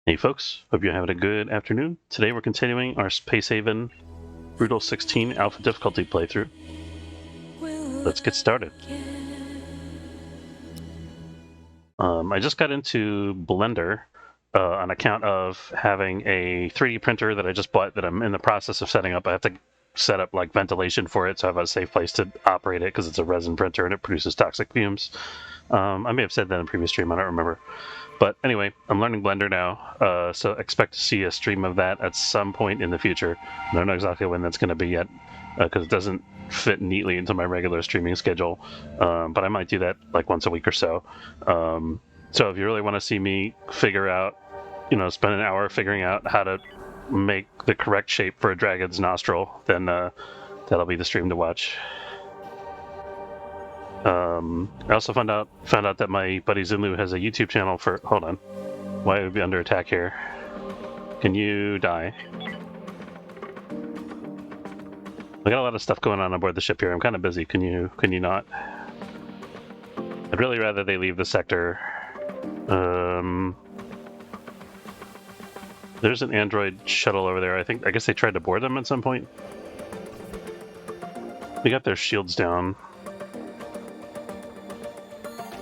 Hey folks, hope you're having a good afternoon. Today we're continuing our Space Haven Brutal 16 Alpha difficulty playthrough. Let's get started. I just got into Blender on account of having a 3D printer that I just bought that I'm in the process of setting up. I have to set up like ventilation for it so I have a safe place to operate it because it's a resin printer and it produces toxic fumes. I may have said that in a previous stream, I don't remember. But anyway, I'm learning Blender now, so expect to see a stream of that at some point in the future. I don't know exactly when that's going to be yet, because it doesn't fit neatly into my regular streaming schedule. But I might do that like once a week or so. So if you really want to see me figure out, spend an hour figuring out how to make the correct shape for a dragon's nostril, then that'll be the stream to watch. I also found out that my buddy Zulu has a YouTube channel for. Hold on, why would be under attack here? Can you die? I got a lot of stuff going on aboard the ship here. I'm kind of busy. Can you not? I'd really rather they leave the sector. There's an android shuttle over there. I guess they tried to board them at some point. They got their shields down.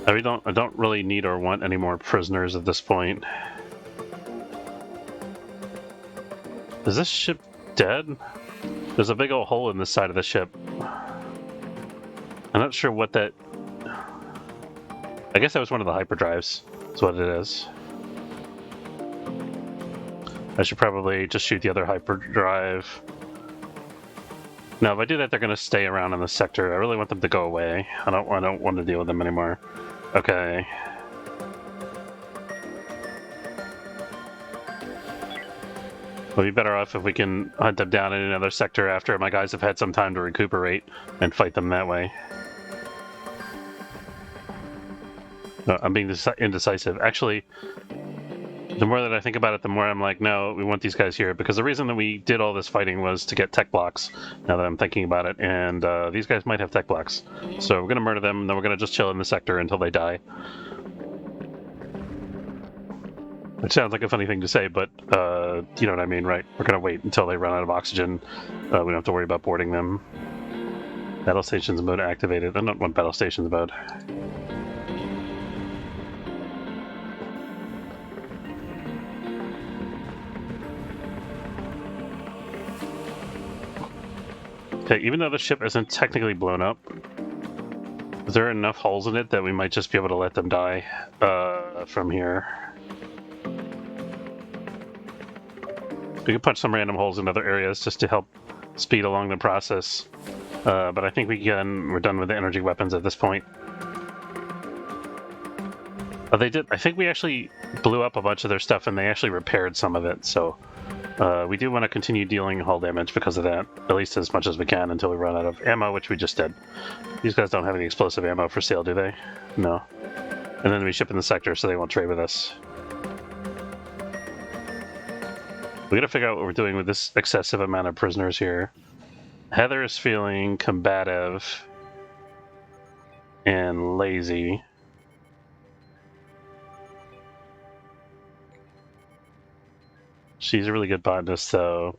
I don't really need or want any more prisoners at this point. Is this ship dead? There's a big old hole in this side of the ship. I'm not sure what that... I guess that was one of the hyperdrives. That's what it is. I should probably just shoot the other hyperdrive. No, if I do that, they're going to stay around in the sector. I really want them to go away. I don't want to deal with them anymore. Okay. We'll be better off if we can hunt them down in another sector after my guys have had some time to recuperate and fight them that way. I'm being indecisive. Actually, the more that I think about it, the more I'm like, no, we want these guys here. Because the reason that we did all this fighting was to get tech blocks, now that I'm thinking about it. And these guys might have tech blocks. So we're going to murder them, and then we're going to just chill in the sector until they die. Which sounds like a funny thing to say, but you know what I mean, right? We're going to wait until they run out of oxygen. We don't have to worry about boarding them. Battle stations mode activated. I don't want battle stations mode. Okay, even though the ship isn't technically blown up, is there enough holes in it that we might just be able to let them die from here? We could punch some random holes in other areas just to help speed along the process. But I think we're done with the energy weapons at this point. They did. I think we actually blew up a bunch of their stuff and they actually repaired some of it, so... we do want to continue dealing hull damage because of that, at least as much as we can until we run out of ammo, which we just did. These guys don't have any explosive ammo for sale, do they? No. And then we ship in the sector, so they won't trade with us. We gotta figure out what we're doing with this excessive amount of prisoners here. Heather is feeling combative and lazy. She's a really good botanist, though.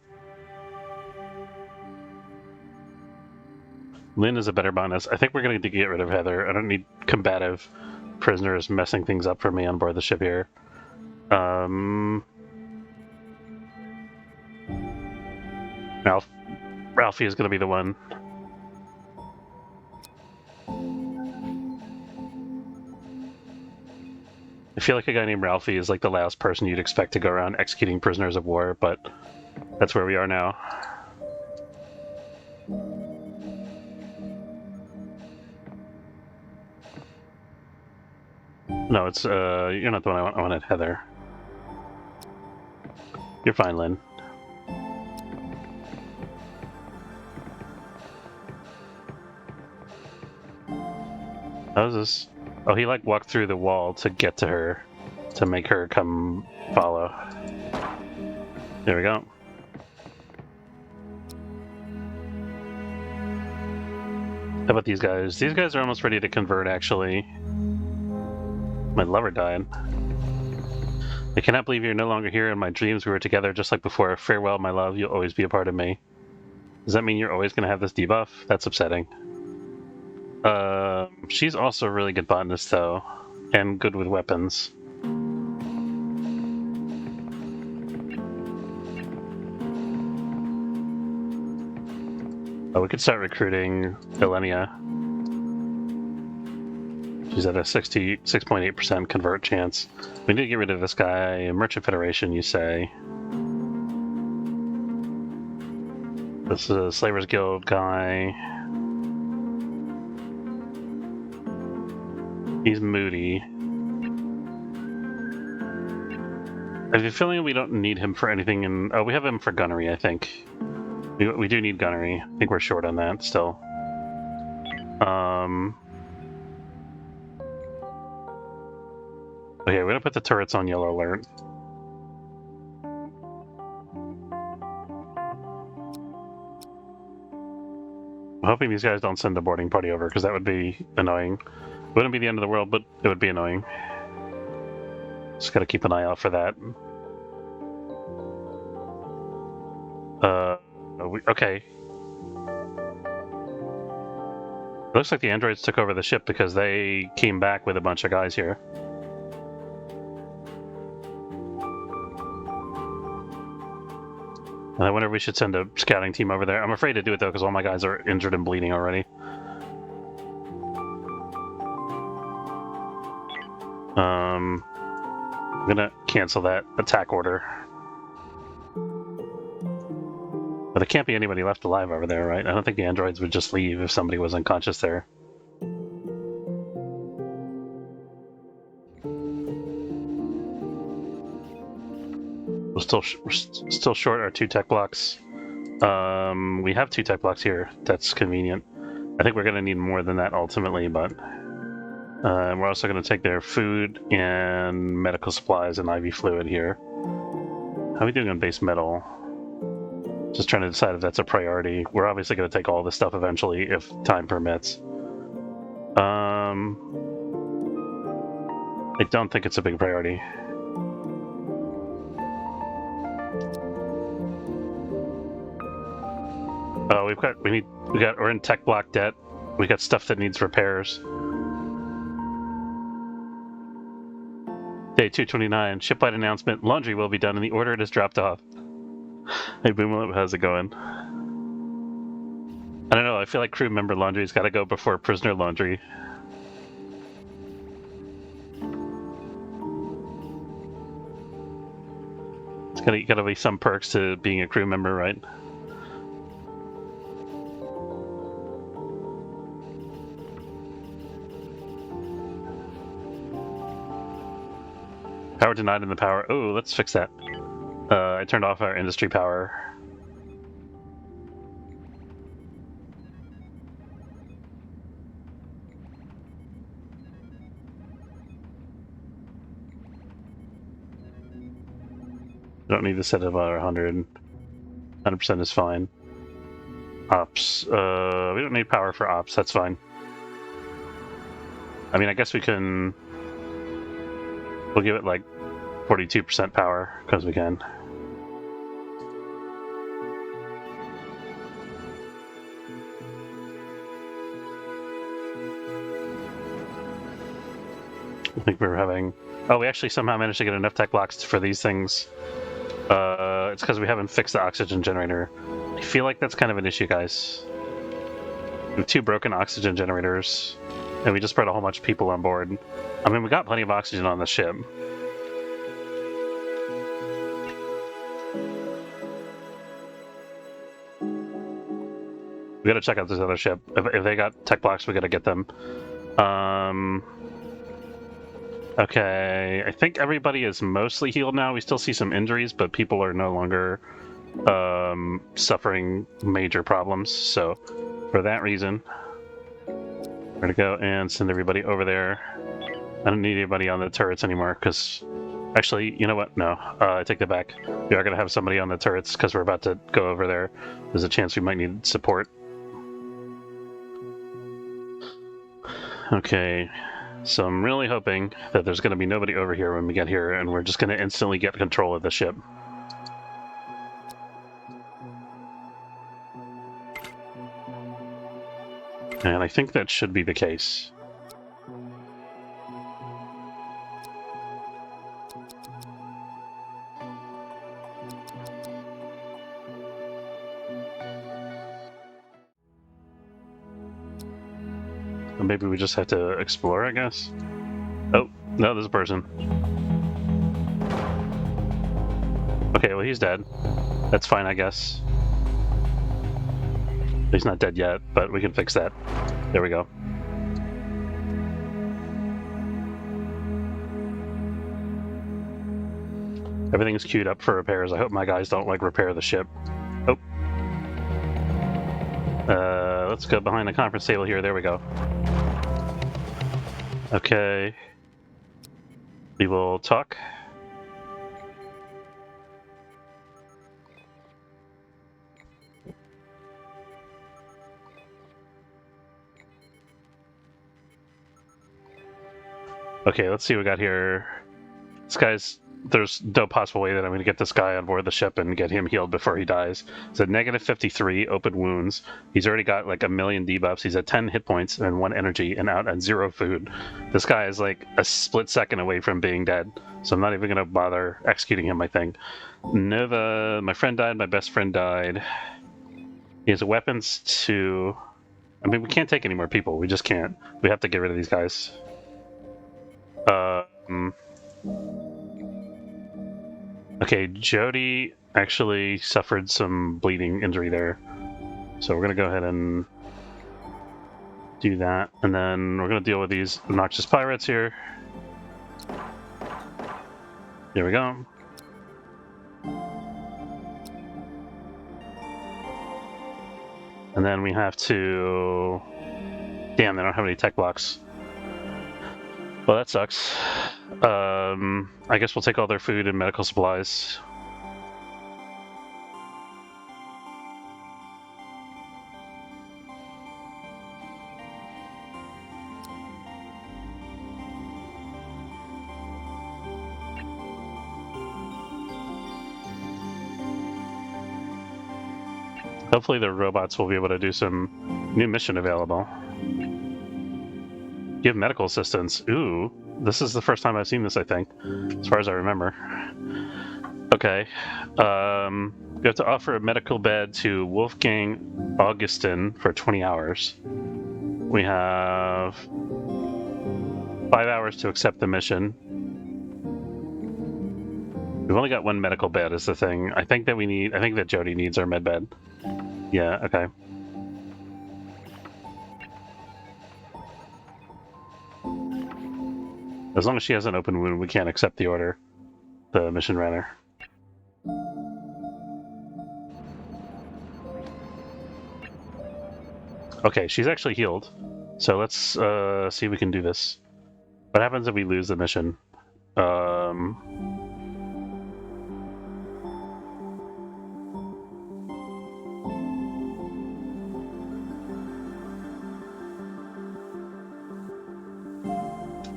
Lynn is a better botanist. I think we're going to get rid of Heather. I don't need combative prisoners messing things up for me on board the ship here. Ralphie is going to be the one. I feel like a guy named Ralphie is like the last person you'd expect to go around executing prisoners of war, but that's where we are now. No, it's, you're not the one I wanted, Heather. You're fine, Lynn. How's this? Oh, he like walked through the wall to get to her, to make her come follow. There we go. How about these guys? These guys are almost ready to convert, actually. My lover died. I cannot believe you're no longer here. In my dreams, we were together just like before. Farewell, my love. You'll always be a part of me. Does that mean you're always going to have this debuff? That's upsetting. She's also a really good botanist, though, and good with weapons. Oh, we could start recruiting Elenia. She's at a 66.8% convert chance. We need to get rid of this guy. Merchant Federation, you say. This is a Slavers Guild guy. He's moody. I have a feeling we don't need him for anything. Oh, we have him for gunnery, I think. We do need gunnery. I think we're short on that still. Okay, we're gonna put the turrets on yellow alert. I'm hoping these guys don't send the boarding party over, because that would be annoying. It wouldn't be the end of the world, but it would be annoying. Just gotta keep an eye out for that. Okay. It looks like the androids took over the ship because they came back with a bunch of guys here. And I wonder if we should send a scouting team over there. I'm afraid to do it, though, because all my guys are injured and bleeding already. I'm gonna cancel that attack order. But there can't be anybody left alive over there, right? I don't think the androids would just leave if somebody was unconscious there. We're still short our 2 tech blocks. We have 2 tech blocks here. That's convenient. I think we're going to need more than that ultimately, but we're also going to take their food and medical supplies and IV fluid here. How are we doing on base metal? Just trying to decide if that's a priority. We're obviously going to take all this stuff eventually if time permits. I don't think it's a big priority. Oh, we're in tech block debt. We got stuff that needs repairs. Day 229, shipwide announcement. Laundry will be done in the order it is dropped off. Hey, Boomlip, how's it going? I don't know, I feel like crew member laundry's gotta go before prisoner laundry. It's gotta be some perks to being a crew member, right? Power denied in the power. Oh, let's fix that. I turned off our industry power. Don't need to set it about 100. 100% is fine. Ops. We don't need power for ops. That's fine. I mean, I guess we can... We'll give it like 42% power, because we can. I think we were having... Oh, we actually somehow managed to get enough tech blocks for these things. It's because we haven't fixed the oxygen generator. I feel like that's kind of an issue, guys. We have 2 broken oxygen generators, and we just brought a whole bunch of people on board. I mean, we got plenty of oxygen on the ship. We gotta check out this other ship. If they got tech blocks, we gotta get them. Okay, I think everybody is mostly healed now. We still see some injuries, but people are no longer suffering major problems. So, for that reason, we're gonna go and send everybody over there. I don't need anybody on the turrets anymore, because... Actually, you know what? No, I take that back. We are gonna have somebody on the turrets, because we're about to go over there. There's a chance we might need support. Okay, So I'm really hoping that there's going to be nobody over here when we get here, and we're just going to instantly get control of the ship. And I think that should be the case. Or maybe we just have to explore, I guess? Oh, no, there's a person. Okay, well, he's dead. That's fine, I guess. He's not dead yet, but we can fix that. There we go. Everything's queued up for repairs. I hope my guys don't, like, repair the ship. Oh. Let's go behind the conference table here. There we go. Okay. We will talk. Okay, let's see what we got here. This guy's... There's no possible way that I'm going to get this guy on board the ship and get him healed before he dies. It's at negative 53 open wounds. He's already got like 1 million debuffs. He's at 10 hit points and 1 energy and out at 0 food. This guy is like a split second away from being dead. So I'm not even going to bother executing him, I think. Nova, my friend died, my best friend died. He has weapons to... I mean, we can't take any more people. We just can't. We have to get rid of these guys. Okay, Jody actually suffered some bleeding injury there. So we're going to go ahead and do that. And then we're going to deal with these obnoxious pirates here. There we go. And then we have to... Damn, they don't have any tech blocks. Well, that sucks. I guess we'll take all their food and medical supplies. Hopefully the robots will be able to do some new mission available. Give medical assistance. Ooh, this is the first time I've seen this, I think, as far as I remember. Okay. We have to offer a medical bed to Wolfgang Augustin for 20 hours. We have 5 hours to accept the mission. We've only got 1 medical bed is the thing. I think that Jody needs our med bed. Yeah, okay. As long as she has an open wound, we can't accept the order. The mission runner. Okay, she's actually healed. So let's see if we can do this. What happens if we lose the mission?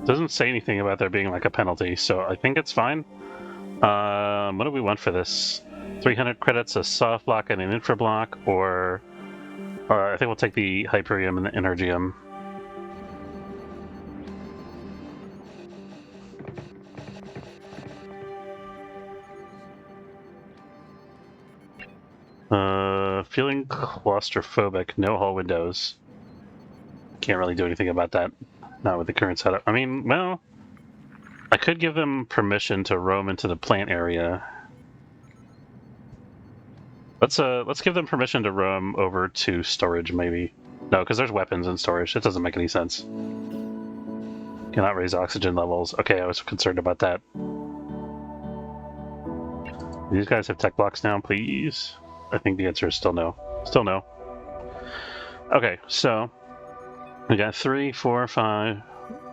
Doesn't say anything about there being like a penalty, so I think it's fine. What do we want for this? 300 credits, a soft block and an infra block, or I think we'll take the Hyperium and the Energium. Feeling claustrophobic, no hall windows. Can't really do anything about that. Not with the current setup. I mean, well, I could give them permission to roam into the plant area. Let's give them permission to roam over to storage, maybe. No, because there's weapons in storage. It doesn't make any sense. Cannot raise oxygen levels. Okay, I was concerned about that. These guys have tech blocks now, please. I think the answer is still no. Still no. Okay, so we got 3, 4, 5,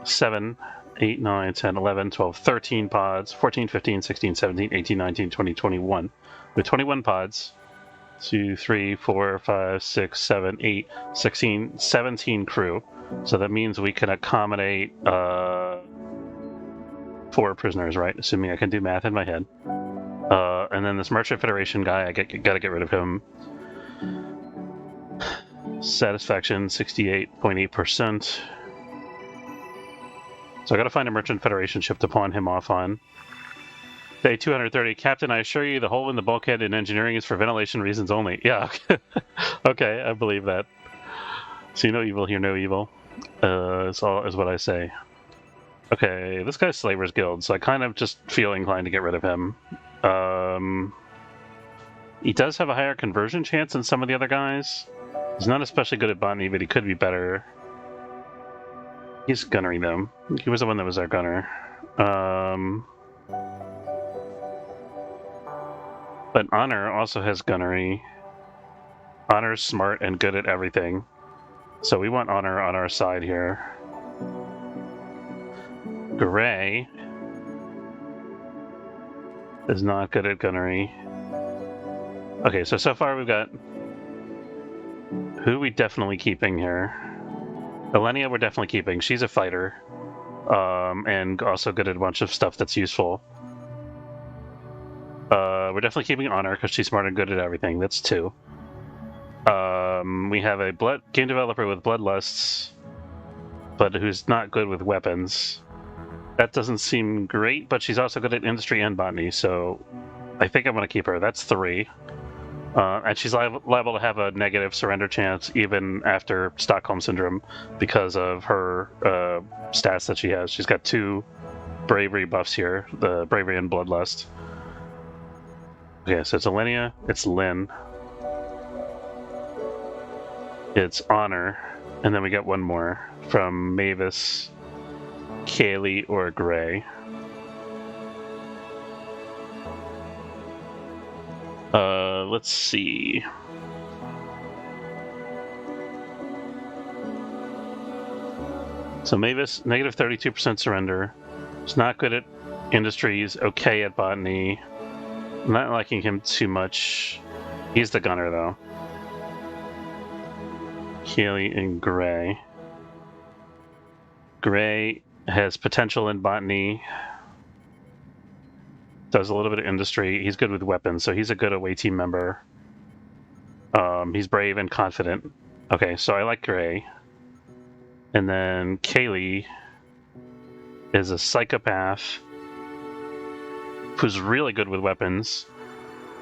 7, 8, 9, 10, 11, 12, 13 pods, 14, 15, 16, 17, 18, 19, 20, 21. With 21 pods, 2, 3, 4, 5, 6, 7, 8, 16, 17 crew. So that means we can accommodate 4 prisoners, right? Assuming I can do math in my head. And then this Merchant Federation guy, I gotta get rid of him. Satisfaction 68.8%. So I gotta find a Merchant Federation ship to pawn him off on. Day 230. Captain, I assure you the hole in the bulkhead in engineering is for ventilation reasons only. Yeah. Okay, I believe that. See no evil, hear no evil. Is what I say. Okay, this guy's Slaver's Guild, so I kind of just feel inclined to get rid of him. He does have a higher conversion chance than some of the other guys. He's not especially good at botany, but he could be better. He's gunnery, though. He was the one that was our gunner. But Honor also has gunnery. Honor's smart and good at everything. So we want Honor on our side here. Gray is not good at gunnery. Okay, so far we've got... Who are we definitely keeping here? Elenia we're definitely keeping. She's a fighter. And also good at a bunch of stuff that's useful. We're definitely keeping Honor because she's smart and good at everything. That's 2. We have a game developer with bloodlusts, but who's not good with weapons. That doesn't seem great, but she's also good at industry and botany, so I think I'm going to keep her. That's 3. And she's liable to have a negative surrender chance even after Stockholm Syndrome because of her stats that she has. She's got 2 bravery buffs here, the bravery and bloodlust. Okay, so it's Elenia, it's Lynn, it's Honor, and then we got one more from Mavis, Kaylee, or Gray. Let's see. So Mavis, negative 32% surrender. He's not good at industries, okay at botany. I'm not liking him too much. He's the gunner, though. Kaylee and Gray. Gray has potential in botany. Does a little bit of industry. He's good with weapons, so he's a good away team member. He's brave and confident. Okay, so I like Gray. And then Kaylee is a psychopath who's really good with weapons.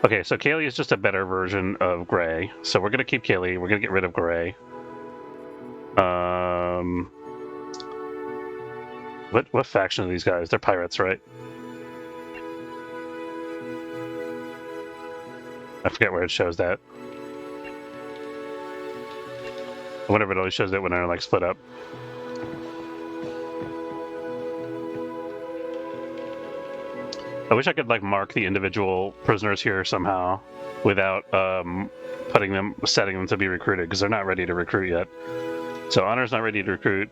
Okay, so Kaylee is just a better version of Gray. So we're going to keep Kaylee. We're going to get rid of Gray. What faction are these guys? They're pirates, right? I forget where it shows that. Whatever, it always shows that when they're like split up. I wish I could like mark the individual prisoners here somehow without setting them to be recruited, because they're not ready to recruit yet. So Honor's not ready to recruit.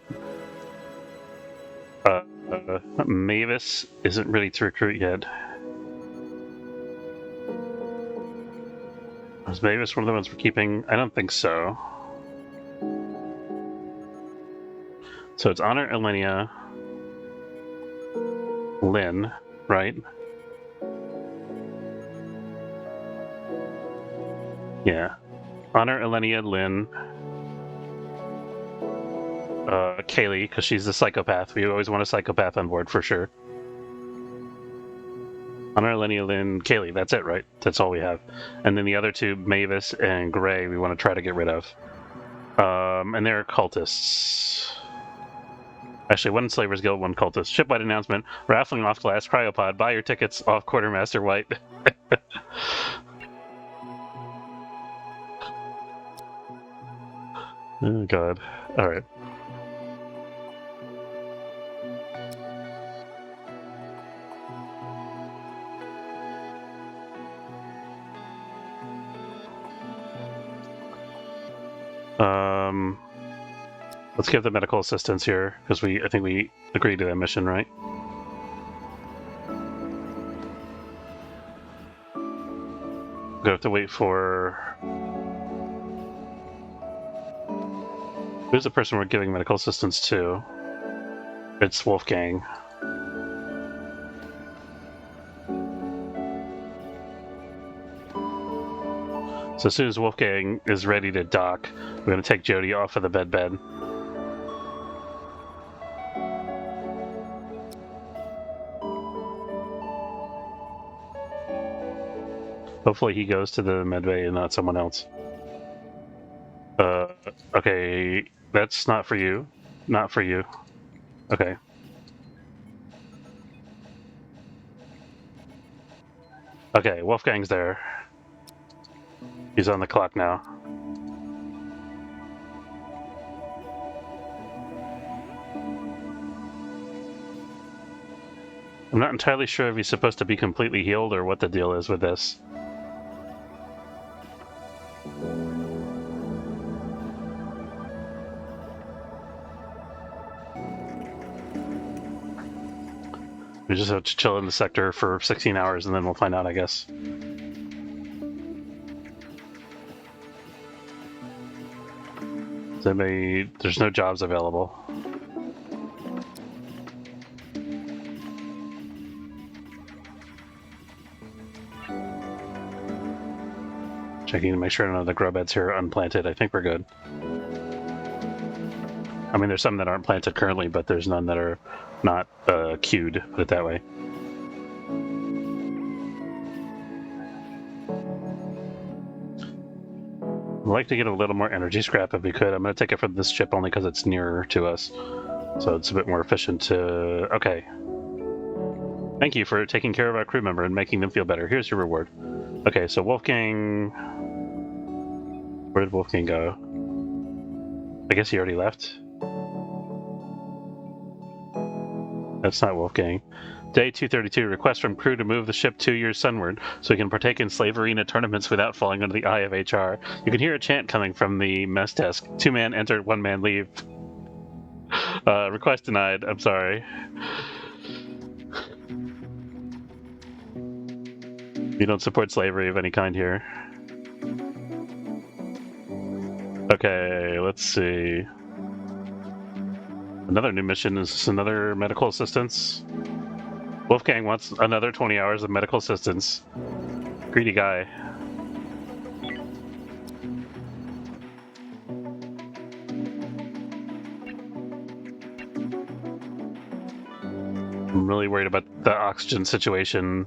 Mavis isn't ready to recruit yet. Is Mavis one of the ones we're keeping? I don't think so. So it's Honor, Elenia, Lynn, right? Yeah. Honor, Elenia, Lynn, Kaylee, because she's the psychopath. We always want a psychopath on board for sure. Honor, Elenia, Lynn, Kaylee. That's it, right? That's all we have. And then the other 2, Mavis and Gray, we want to try to get rid of. And they're cultists. Actually, 1 Slaver's Guild, 1 cultist. Shipwide announcement. Raffling off class cryopod. Buy your tickets off Quartermaster White. Oh, God. All right. Let's give the medical assistance here, because I think we agreed to that mission, right? We're gonna have to wait for Who's the person we're giving medical assistance to? It's Wolfgang. So as soon as Wolfgang is ready to dock, we're going to take Jody off of the bed. Hopefully he goes to the medbay and not someone else. Okay, that's not for you. Not for you. Okay. Okay, Wolfgang's there. He's on the clock now. I'm not entirely sure if he's supposed to be completely healed or what the deal is with this. We just have to chill in the sector for 16 hours and then we'll find out, I guess. There's no jobs available. Checking to make sure none of the grow beds here are unplanted. I think we're good. I mean, there's some that aren't planted currently, but there's none that are not queued, put it that way. I'd like to get a little more energy scrap if we could. I'm going to take it from this ship only because it's nearer to us. So it's a bit more efficient to... Okay. Thank you for taking care of our crew member and making them feel better. Here's your reward. Okay, so Wolfgang... Where did Wolfgang go? I guess he already left. That's not Wolfgang. Day 232, request from crew to move the ship 2 years sunward so we can partake in slave arena tournaments without falling under the eye of HR. You can hear a chant coming from the mess desk. 2 man enter, 1 man leave. Request denied. I'm sorry. You don't support slavery of any kind here. Okay, let's see. Another new mission is another medical assistance. Wolfgang wants another 20 hours of medical assistance. Greedy guy. I'm really worried about the oxygen situation.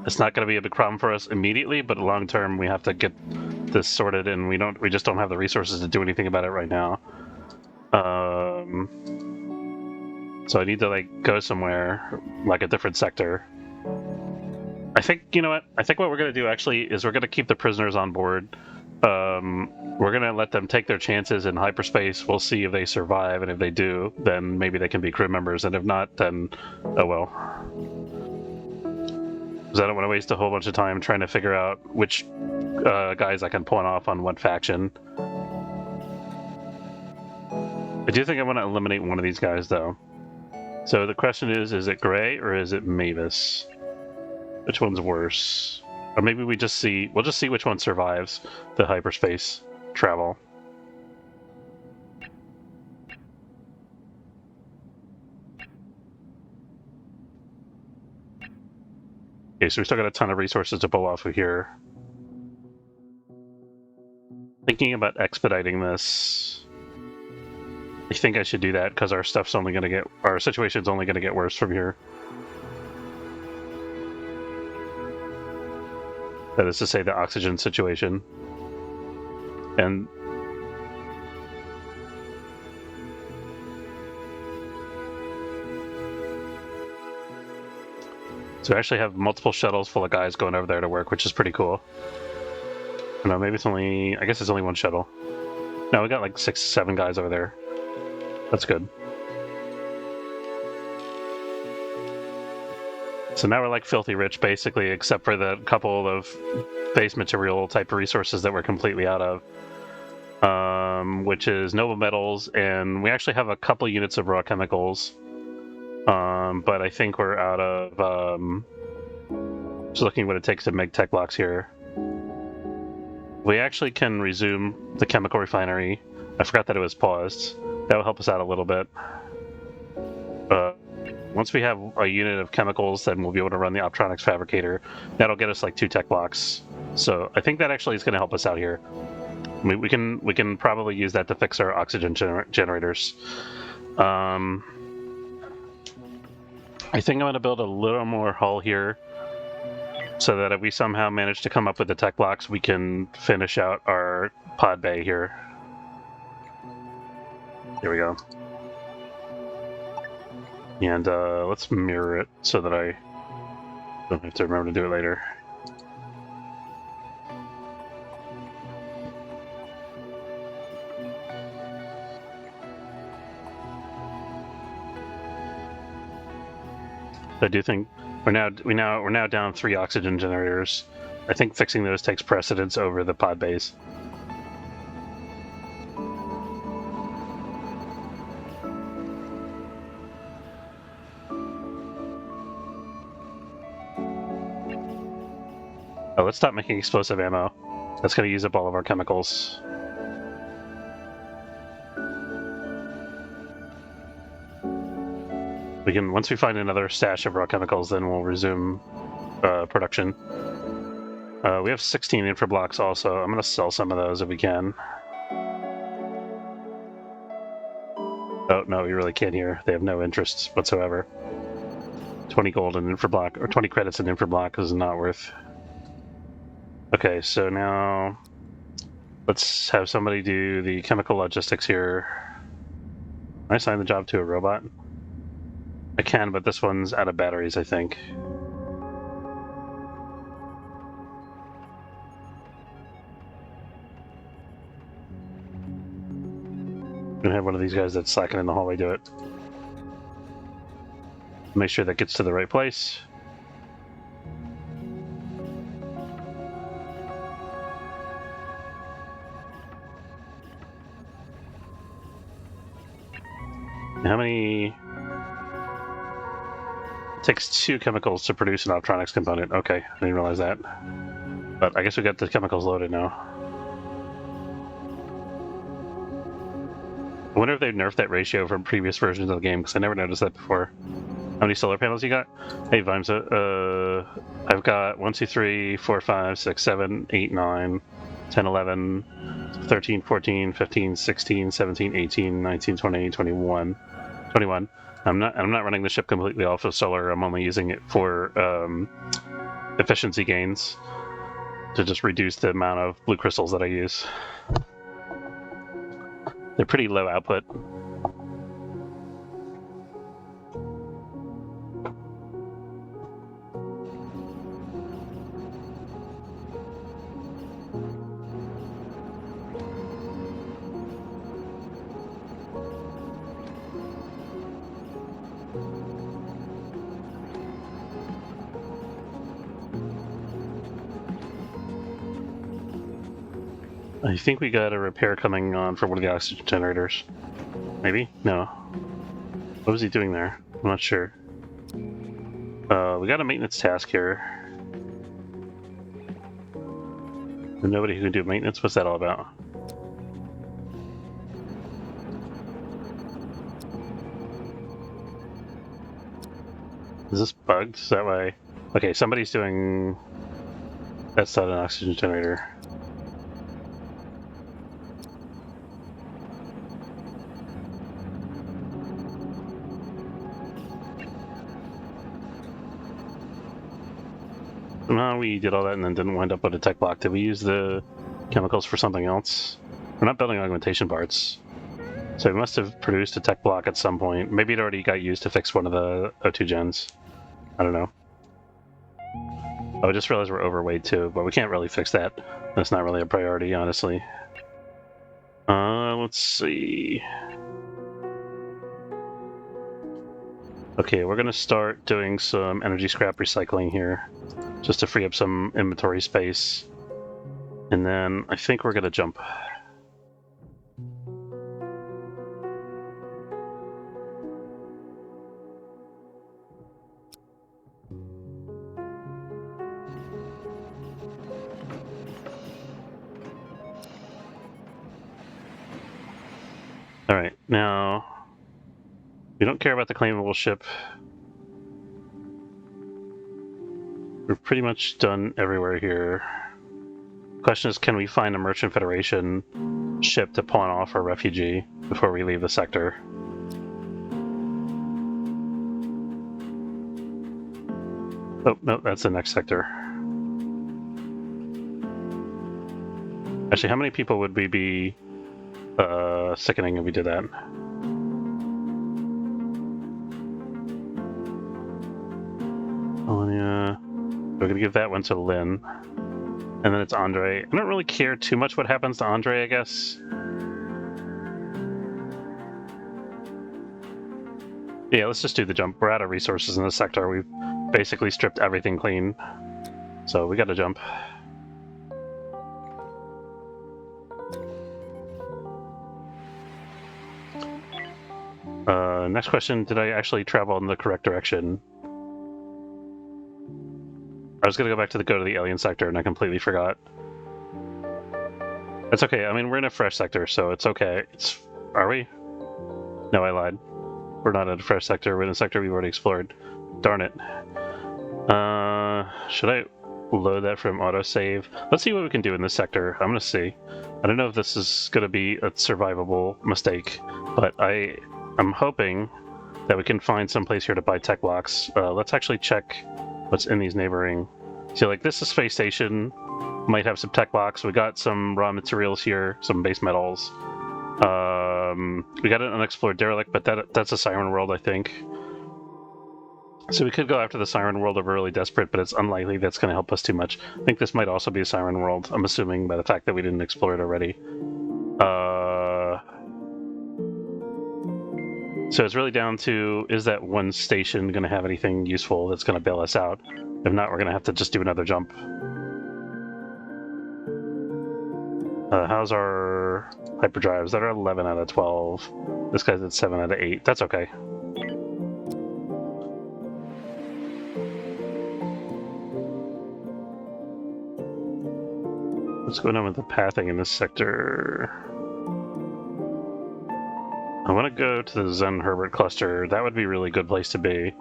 It's not going to be a big problem for us immediately, but long term we have to get this sorted, and we just don't have the resources to do anything about it right now. So I need to go somewhere, like a different sector. I think, you know what? I think what we're going to do actually is we're going to keep the prisoners on board. We're going to let them take their chances in hyperspace. We'll see if they survive, and if they do, then maybe they can be crew members, and if not, then oh well. Because I don't want to waste a whole bunch of time trying to figure out which guys I can pawn off on what faction. I do think I want to eliminate one of these guys, though. So the question is it Gray or is it Mavis? Which one's worse? Or maybe we'll just see which one survives the hyperspace travel. Okay, so we still got a ton of resources to pull off of here. Thinking about expediting this. I think I should do that because our situation's only gonna get worse from here. That is to say, the oxygen situation. And so I actually have multiple shuttles full of guys going over there to work, which is pretty cool. No, maybe I guess it's only one shuttle. No, we got like 6, 7 guys over there. That's good. So now we're like filthy rich, basically, except for the couple of base material type of resources that we're completely out of. Which is noble metals, and we actually have a couple units of raw chemicals. But I think we're out of... just looking what it takes to make tech blocks here. We actually can resume the chemical refinery. I forgot that it was paused. That will help us out a little bit. Once we have a unit of chemicals, then we'll be able to run the optronics fabricator. That'll get us like 2 tech blocks. So I think that actually is going to help us out here. We can probably use that to fix our oxygen generators. I think I'm going to build a little more hull here, so that if we somehow manage to come up with the tech blocks, we can finish out our pod bay here. Here we go. And let's mirror it so that I don't have to remember to do it later. I do think we're now down 3 oxygen generators. I think fixing those takes precedence over the pod bays. Oh, let's stop making explosive ammo. That's going to use up all of our chemicals. Once we find another stash of raw chemicals, then we'll resume production. We have 16 infra blocks also. I'm going to sell some of those if we can. Oh, no, we really can't here. They have no interest whatsoever. 20 gold in infra block, or 20 credits in infra block is not worth. Okay, so now let's have somebody do the chemical logistics here. Can I assign the job to a robot? I can, but this one's out of batteries, I think. I'm gonna have one of these guys that's slacking in the hallway do it. Make sure that gets to the right place. How many? It takes 2 chemicals to produce an optronics component. Okay, I didn't realize that. But I guess we got the chemicals loaded now. I wonder if they've nerfed that ratio from previous versions of the game, because I never noticed that before. How many solar panels you got? Hey, Vimes, I've got 1, 2, 3, 4, 5, 6, 7, 8, 9, 10, 11, 13, 14, 15, 16, 17, 18, 19, 20, 21. 21. I'm not running the ship completely off of solar. I'm only using it for efficiency gains to just reduce the amount of blue crystals that I use. They're pretty low output. I think we got a repair coming on for one of the oxygen generators. Maybe? No. What was he doing there? I'm not sure. We got a maintenance task here. There's nobody who can do maintenance? What's that all about? Is this bugged? Is that why? Okay, somebody's doing... That's not an oxygen generator. No, we did all that and then didn't wind up with a tech block. Did we use the chemicals for something else? We're not building augmentation parts. So we must have produced a tech block at some point. Maybe it already got used to fix one of the O2 gens. I don't know. Oh, I just realized we're overweight too, but we can't really fix that. That's not really a priority, honestly. Let's see. Okay, we're gonna start doing some energy scrap recycling here, just to free up some inventory space. And then I think we're gonna jump. All right, now, we don't care about the claimable ship. We're pretty much done everywhere here. Question is, can we find a Merchant Federation ship to pawn off our refugee before we leave the sector? Oh, no, that's the next sector. Actually, how many people would we be sickening if we did that? Melania. We're going to give that one to Lynn. And then it's Andre. I don't really care too much what happens to Andre, I guess. Yeah, let's just do the jump. We're out of resources in this sector. We've basically stripped everything clean. So we got to jump. Next question, did I actually travel in the correct direction? I was going to go to the alien sector and I completely forgot. That's okay. I mean, we're in a fresh sector, so it's okay. Are we? No, I lied. We're not in a fresh sector. We're in a sector we've already explored. Darn it. Should I load that from autosave? Let's see what we can do in this sector. I'm going to see. I don't know if this is going to be a survivable mistake, but I'm hoping that we can find some place here to buy tech blocks. Let's actually check what's in these neighboring. See, like, this is space station. Might have some tech blocks. We got some raw materials here, some base metals. We got an unexplored derelict, but that's a Siren World, I think. So we could go after the Siren World if we're really desperate, but it's unlikely that's going to help us too much. I think this might also be a Siren World, I'm assuming by the fact that we didn't explore it already. So it's really down to, is that one station going to have anything useful that's going to bail us out? If not, we're going to have to just do another jump. How's our hyperdrives? That are 11 out of 12. This guy's at 7 out of 8. That's okay. What's going on with the pathing in this sector? I want to go to the Zen Herbert cluster. That would be a really good place to be.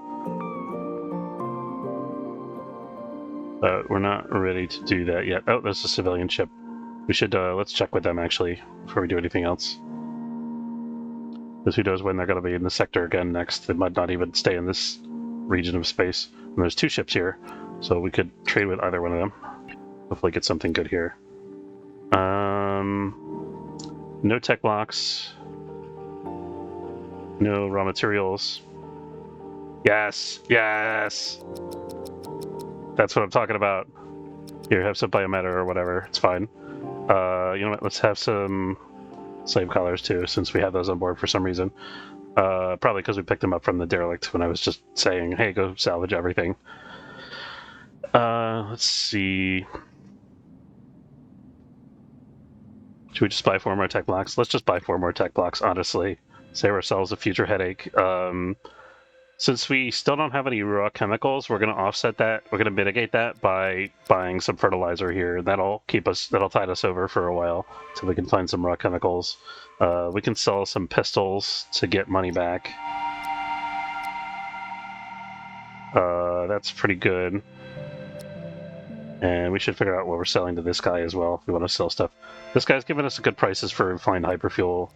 But we're not ready to do that yet. Oh, there's a civilian ship. We should, let's check with them, actually, before we do anything else. Because who knows when they're going to be in the sector again next. They might not even stay in this region of space. And there's 2 ships here, so we could trade with either one of them. Hopefully get something good here. No tech blocks. No raw materials. Yes! Yes! That's what I'm talking about. Here, have some biomatter or whatever. It's fine. You know what? Let's have some slave collars too, since we have those on board for some reason. Probably because we picked them up from the derelict when I was just saying, hey, go salvage everything. Let's see. Should we just buy 4 more tech blocks? Let's just buy 4 more tech blocks, honestly. Save ourselves a future headache. Since we still don't have any raw chemicals, we're going to offset that. We're going to mitigate that by buying some fertilizer here. That'll tide us over for a while till we can find some raw chemicals. We can sell some pistols to get money back. That's pretty good. And we should figure out what we're selling to this guy as well if we want to sell stuff. This guy's giving us good prices for refined hyperfuel.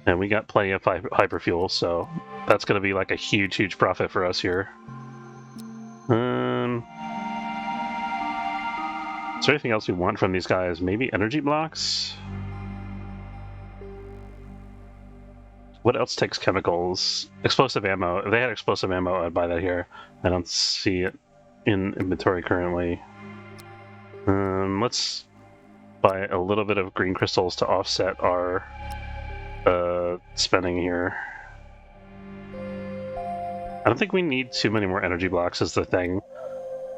And we got plenty of hyperfuel, so that's going to be like a huge, huge profit for us here. Is there anything else we want from these guys? Maybe energy blocks? What else takes chemicals? Explosive ammo. If they had explosive ammo, I'd buy that here. I don't see it in inventory currently. Let's buy a little bit of green crystals to offset our spending here. I don't think we need too many more energy blocks is the thing.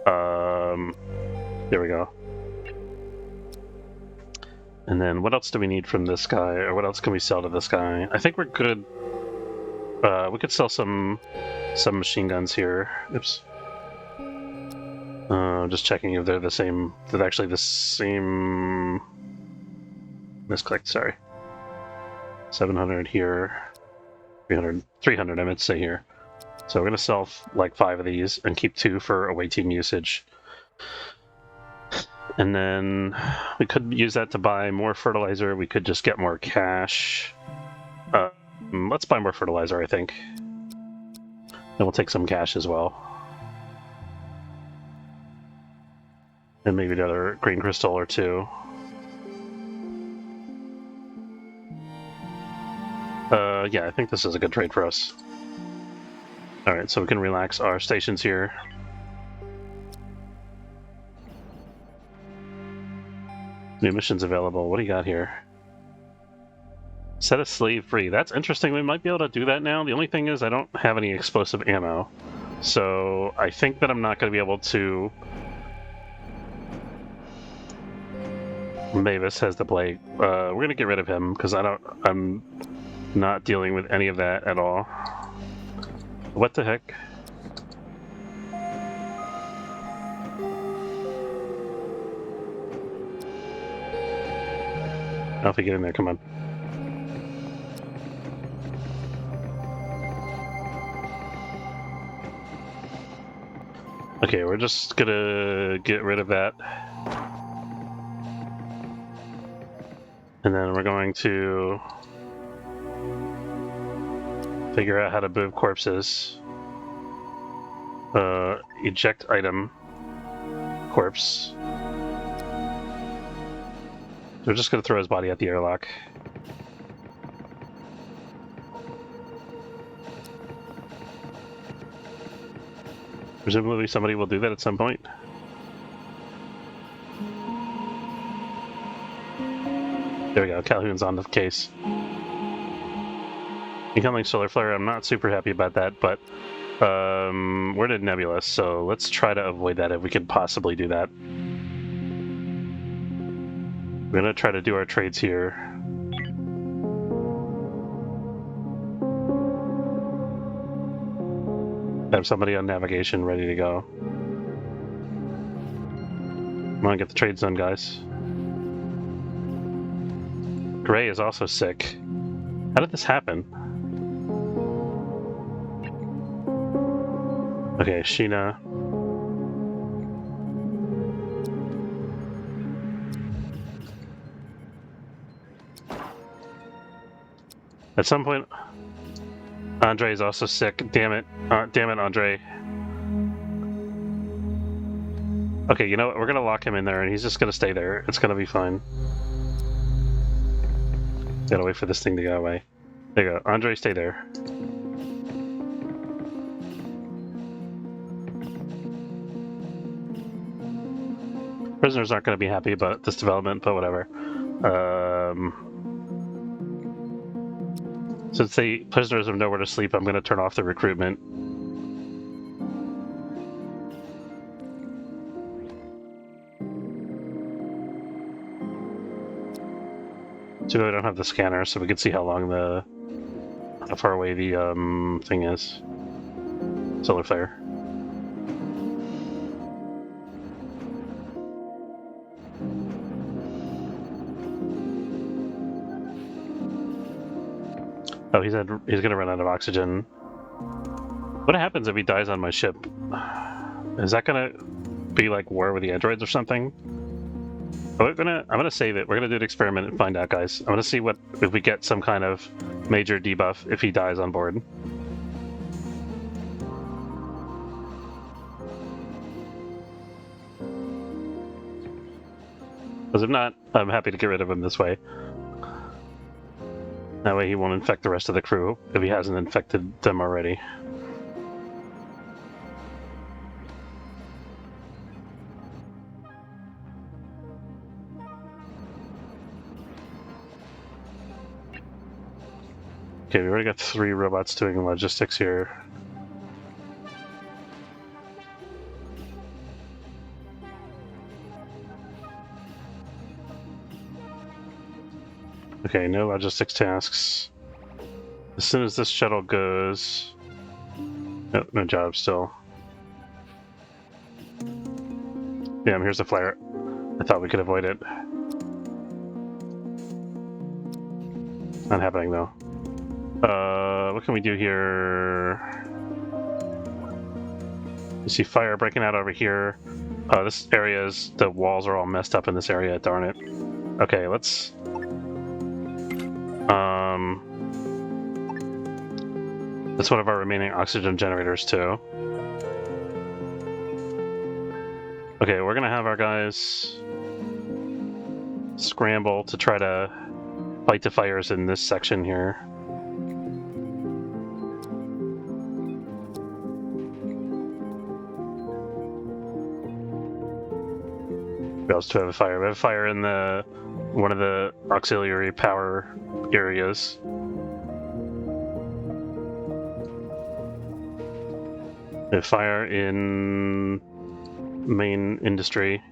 There we go. And then what else do we need from this guy, or what else can we sell to this guy? I think we're good. We could sell some machine guns here. Oops. Just checking if they're the same. They're actually the same. Misclicked, sorry. 700 here. 300 I meant to say here. So we're going to sell like 5 of these and keep 2 for away team usage. And then we could use that to buy more fertilizer. We could just get more cash. Let's buy more fertilizer, I think. Then we'll take some cash as well. And maybe another green crystal or 2. Yeah, I think this is a good trade for us. Alright, so we can relax our stations here. New missions available. What do you got here? Set a slave free. That's interesting. We might be able to do that now. The only thing is I don't have any explosive ammo. So I think that I'm not going to be able to... Mavis has the plague. We're going to get rid of him because I'm not dealing with any of that at all. What the heck? Alfie, get in there, come on. Okay, we're just gonna get rid of that. And then we're going to figure out how to move corpses. Eject item. Corpse. We're just going to throw his body at the airlock. Presumably somebody will do that at some point. There we go, Calhoun's on the case. Incoming solar flare, I'm not super happy about that, but we're in Nebula, so let's try to avoid that if we can possibly do that. We're going to try to do our trades here. Have somebody on navigation ready to go. Come on, get the trades done, guys. Gray is also sick. How did this happen? Okay, Sheena. At some point, Andre is also sick. Damn it. Damn it, Andre. Okay, you know what? We're going to lock him in there, and he's just going to stay there. It's going to be fine. Gotta wait for this thing to go away. There you go. Andre, stay there. Prisoners aren't going to be happy about this development, but whatever. Since the prisoners have nowhere to sleep, I'm going to turn off the recruitment. Too bad I don't have the scanner, so we can see how far away the thing is. Solar flare. Oh, he's gonna run out of oxygen. What happens if he dies on my ship? Is that gonna be like war with the androids or something? I'm gonna save it. We're gonna do an experiment and find out, guys. I'm gonna see if we get some kind of major debuff if he dies on board. Because if not, I'm happy to get rid of him this way. That way he won't infect the rest of the crew if he hasn't infected them already. Okay, we already got 3 robots doing logistics here. Okay, no logistics tasks. As soon as this shuttle goes... Nope, no job still. Damn, here's the flare. I thought we could avoid it. Not happening though. What can we do here? You see fire breaking out over here. This area is, the walls are all messed up in this area, darn it. Okay, let's... That's one of our remaining oxygen generators too. Okay, we're gonna have our guys scramble to try to fight the fires in this section here. We also have a fire. We have a fire in one of the auxiliary power areas. We have fire in main industry.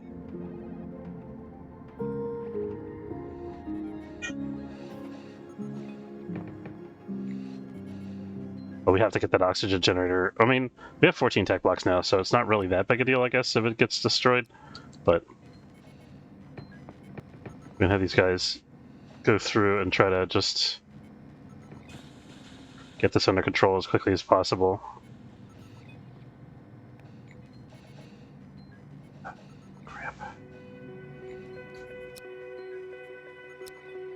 But we have to get that oxygen generator. I mean, we have 14 tech blocks now, so it's not really that big a deal, I guess, if it gets destroyed. But we're gonna have these guys go through and try to just get this under control as quickly as possible. Crap.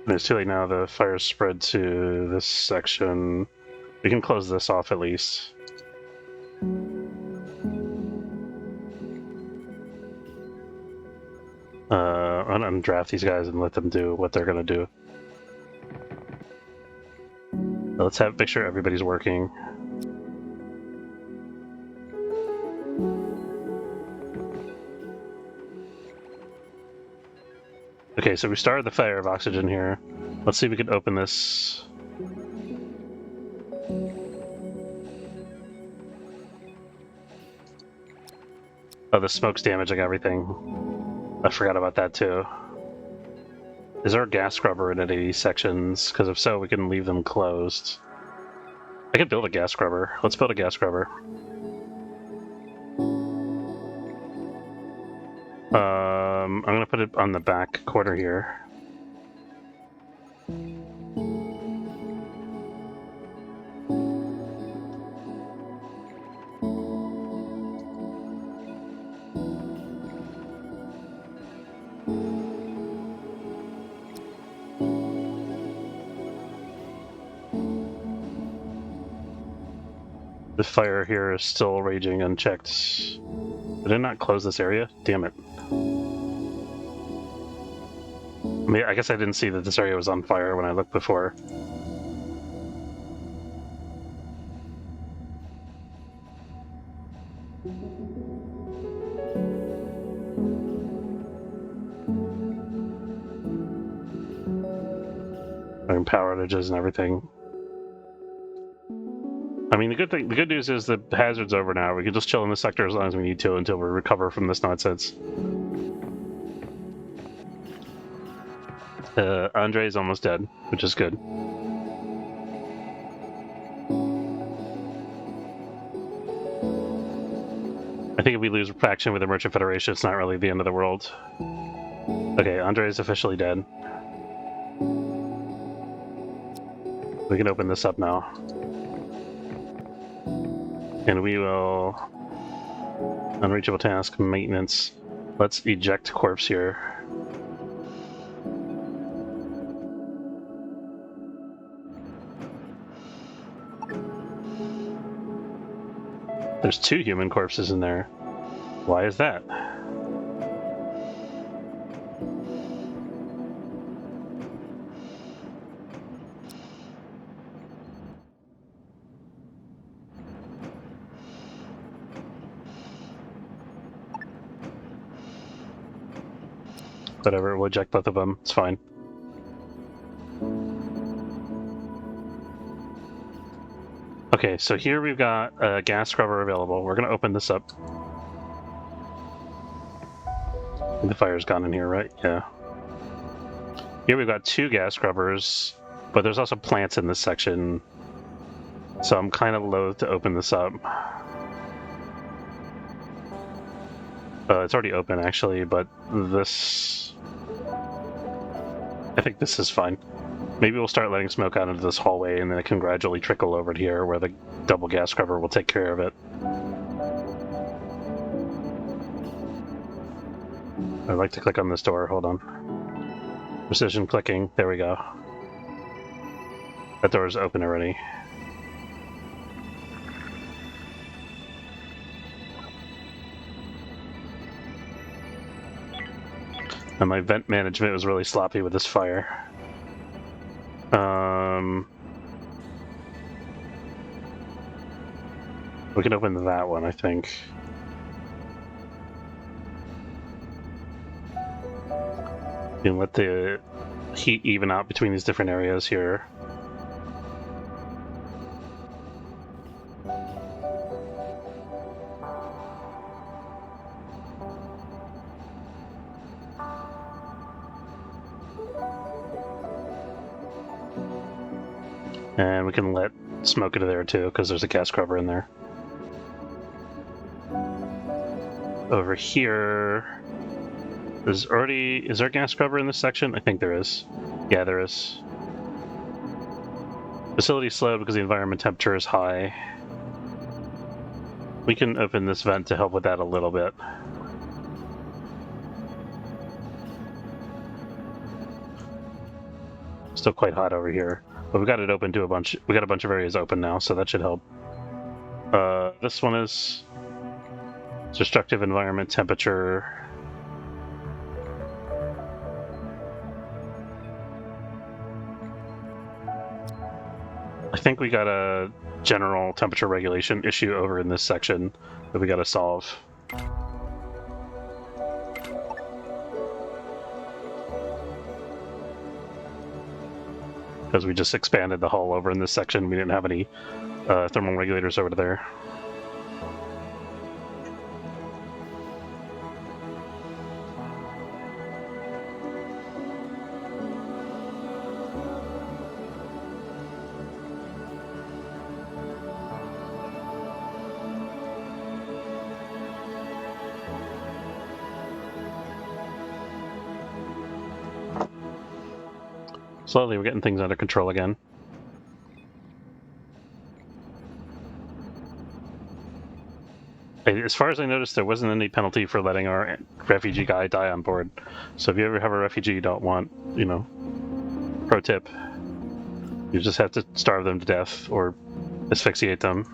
And it's too late now. The fire's spread to this section. We can close this off at least. Undraft these guys and let them do what they're gonna do. Let's make sure everybody's working. Okay, so we started the fire of oxygen here. Let's see if we can open this. Oh, the smoke's damaging everything. I forgot about that too. Is there a gas scrubber in any of these sections? Because if so, we can leave them closed. I could build a gas scrubber. Let's build a gas scrubber. I'm gonna put it on the back corner here. The fire here is still raging unchecked. Did I not close this area? Damn it. I mean, I guess I didn't see that this area was on fire when I looked before. And power outages and everything. I mean, the good news is the hazard's over now. We can just chill in this sector as long as we need to until we recover from this nonsense. Andre's almost dead, which is good. I think if we lose faction with the Merchant Federation, it's not really the end of the world. Okay, Andre's officially dead. We can open this up now. And we will... Unreachable task, maintenance. Let's eject corpse here. There's 2 human corpses in there. Why is that? Whatever, we'll eject both of them. It's fine. Okay, so here we've got a gas scrubber available. We're going to open this up. The fire's gone in here, right? Yeah. Here we've got 2 gas scrubbers, but there's also plants in this section. So I'm kind of loath to open this up. It's already open, actually, but this... I think this is fine. Maybe we'll start letting smoke out into this hallway, and then it can gradually trickle over to here, where the double gas scrubber will take care of it. I'd like to click on this door. Hold on. Precision clicking. There we go. That door is open already. And my vent management was really sloppy with this fire. We can open that one, I think. You can let the heat even out between these different areas here. And we can let smoke into there too, because there's a gas scrubber in there. Over here, is there a gas scrubber in this section? I think there is. Yeah, there is. Facility slow because the environment temperature is high. We can open this vent to help with that a little bit. Still quite hot over here. But we got it open to a bunch. We got a bunch of areas open now, so that should help. This one is destructive environment temperature. I think we got a general temperature regulation issue over in this section that we got to solve. Because we just expanded the hull over in this section. We didn't have any thermal regulators over there. Slowly, we're getting things under control again. As far as I noticed, there wasn't any penalty for letting our refugee guy die on board. So if you ever have a refugee you don't want, you know, pro tip, you just have to starve them to death or asphyxiate them.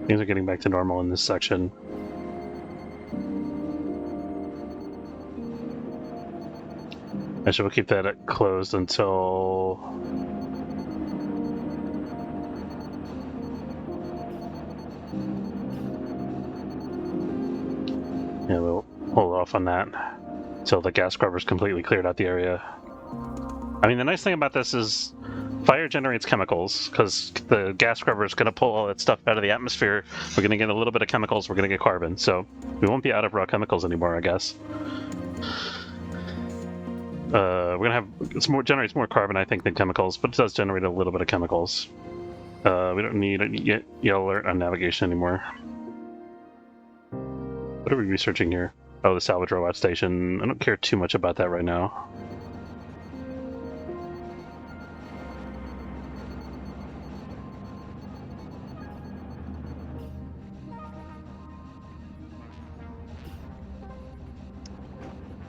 Things are getting back to normal in this section. Actually, we'll keep that closed until... Yeah, we'll hold off on that until the gas scrubber's completely cleared out the area. I mean, the nice thing about this is fire generates chemicals, because the gas scrubber is going to pull all that stuff out of the atmosphere. We're going to get a little bit of chemicals, we're going to get carbon, so we won't be out of raw chemicals anymore, I guess. We're going to have... generates more carbon, I think, than chemicals, but it does generate a little bit of chemicals. We don't need a yellow alert on navigation anymore. What are we researching here? Oh, the salvage robot station. I don't care too much about that right now.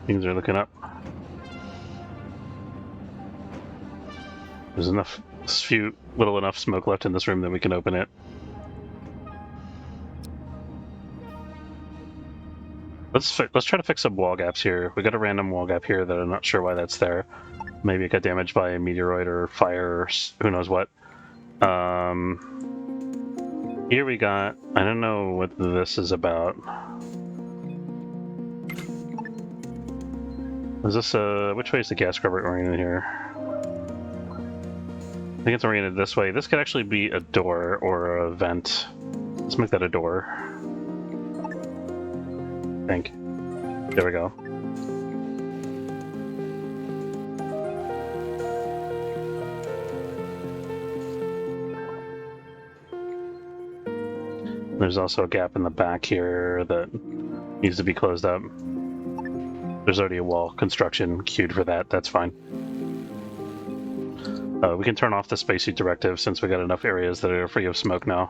Things are looking up. There's little enough smoke left in this room that we can open it. Let's try to fix some wall gaps here. We got a random wall gap here that I'm not sure why that's there. Maybe it got damaged by a meteoroid or fire or who knows what. Here we got... I don't know what this is about. Is this which way is the gas scrubber oriented here? I think it's oriented this way. This could actually be a door or a vent. Let's make that a door. I think. There we go. There's also a gap in the back here that needs to be closed up. There's already a wall construction queued for that. That's fine. We can turn off the spacesuit directive since we got enough areas that are free of smoke now.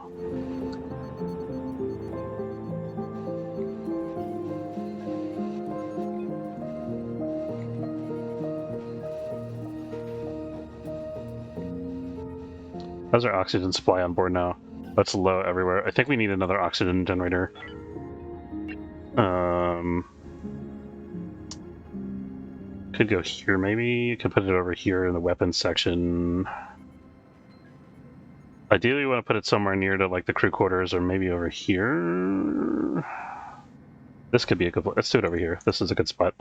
How's our oxygen supply on board now? That's low everywhere. I think we need another oxygen generator. Could go here maybe. Could put it over here in the weapons section. Ideally, we want to put it somewhere near to like the crew quarters, or maybe over here. This could be a good. Let's do it over here. This is a good spot.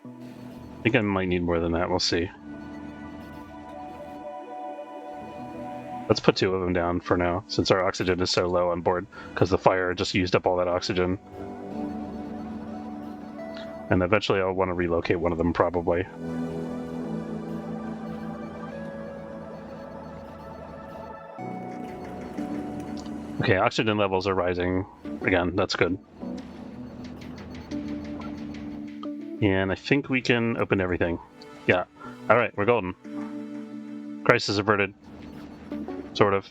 I think I might need more than that. We'll see. Let's put 2 of them down for now, since our oxygen is so low on board, because the fire just used up all that oxygen. And eventually I'll want to relocate one of them, probably. Okay, oxygen levels are rising. Again, that's good. And I think we can open everything. Yeah. Alright, we're golden. Crisis averted. Sort of.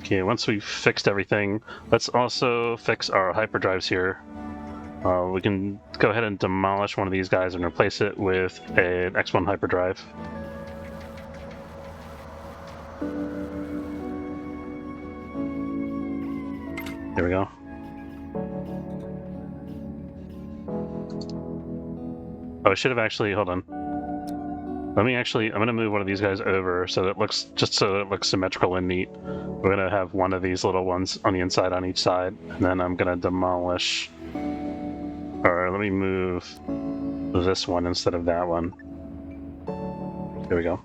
Okay, once we've fixed everything, let's also fix our hyperdrives here. We can go ahead and demolish one of these guys and replace it with an X1 hyperdrive. There we go. Oh, I should have actually, hold on. I'm gonna move one of these guys over so that it looks, just so that it looks symmetrical and neat. We're gonna have one of these little ones on the inside on each side, and then I'm gonna demolish, or let me move this one instead of that one. There we go.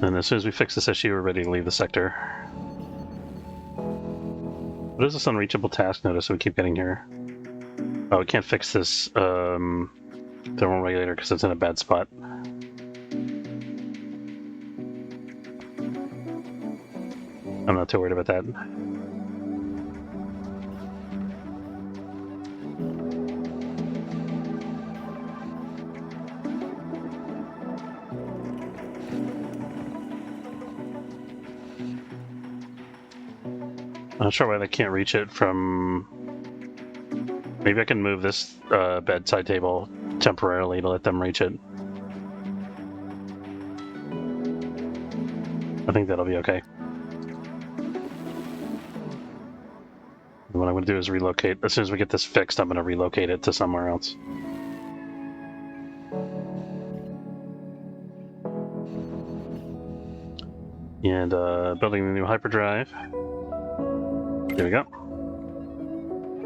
And as soon as we fix this issue, we're ready to leave the sector. What is this unreachable task notice we keep getting here? Oh, we can't fix this thermal regulator because it's in a bad spot. I'm not too worried about that. I'm not sure why they can't reach it from... Maybe I can move this bedside table temporarily to let them reach it. I think that'll be okay. What I'm going to do is relocate. As soon as we get this fixed, I'm going to relocate it to somewhere else. And building the new hyperdrive. There we go.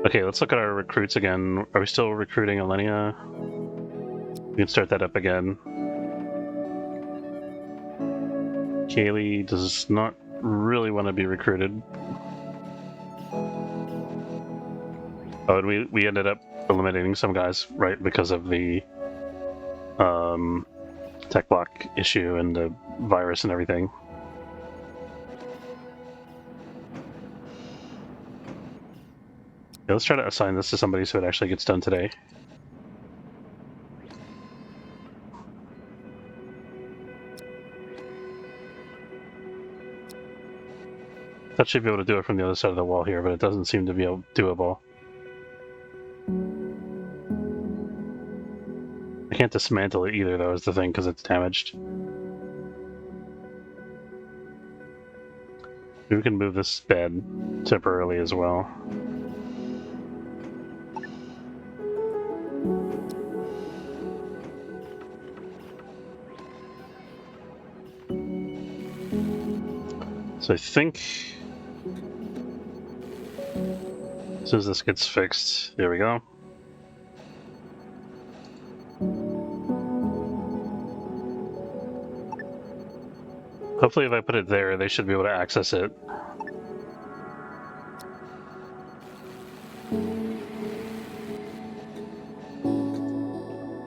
Okay, let's look at our recruits again. Are we still recruiting Alenia? We can start that up again. Kaylee does not really want to be recruited. Oh, and we ended up eliminating some guys, right, because of the tech block issue and the virus and everything. Yeah, let's try to assign this to somebody so it actually gets done today. That should be able to do it from the other side of the wall here, but it doesn't seem to be doable. I can't dismantle it either, though, is the thing, because it's damaged. Maybe we can move this bed temporarily as well. So I think as soon as this gets fixed, there we go. Hopefully if I put it there, they should be able to access it.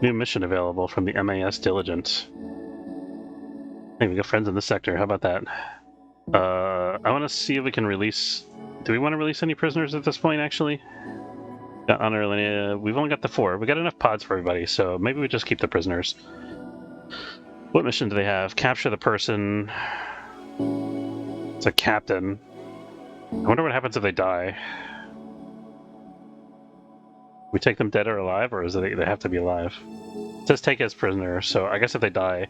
New mission available from the MAS Diligent. Hey, we got friends in this sector. How about that? I want to see if we can release... Do we want to release any prisoners at this point, actually? Got honor lineage. We've only got the 4. We got enough pods for everybody, so maybe we just keep the prisoners. What mission do they have? Capture the person. It's a captain. I wonder what happens if they die. We take them dead or alive, or is it they have to be alive? It says take as prisoner, so I guess if they die,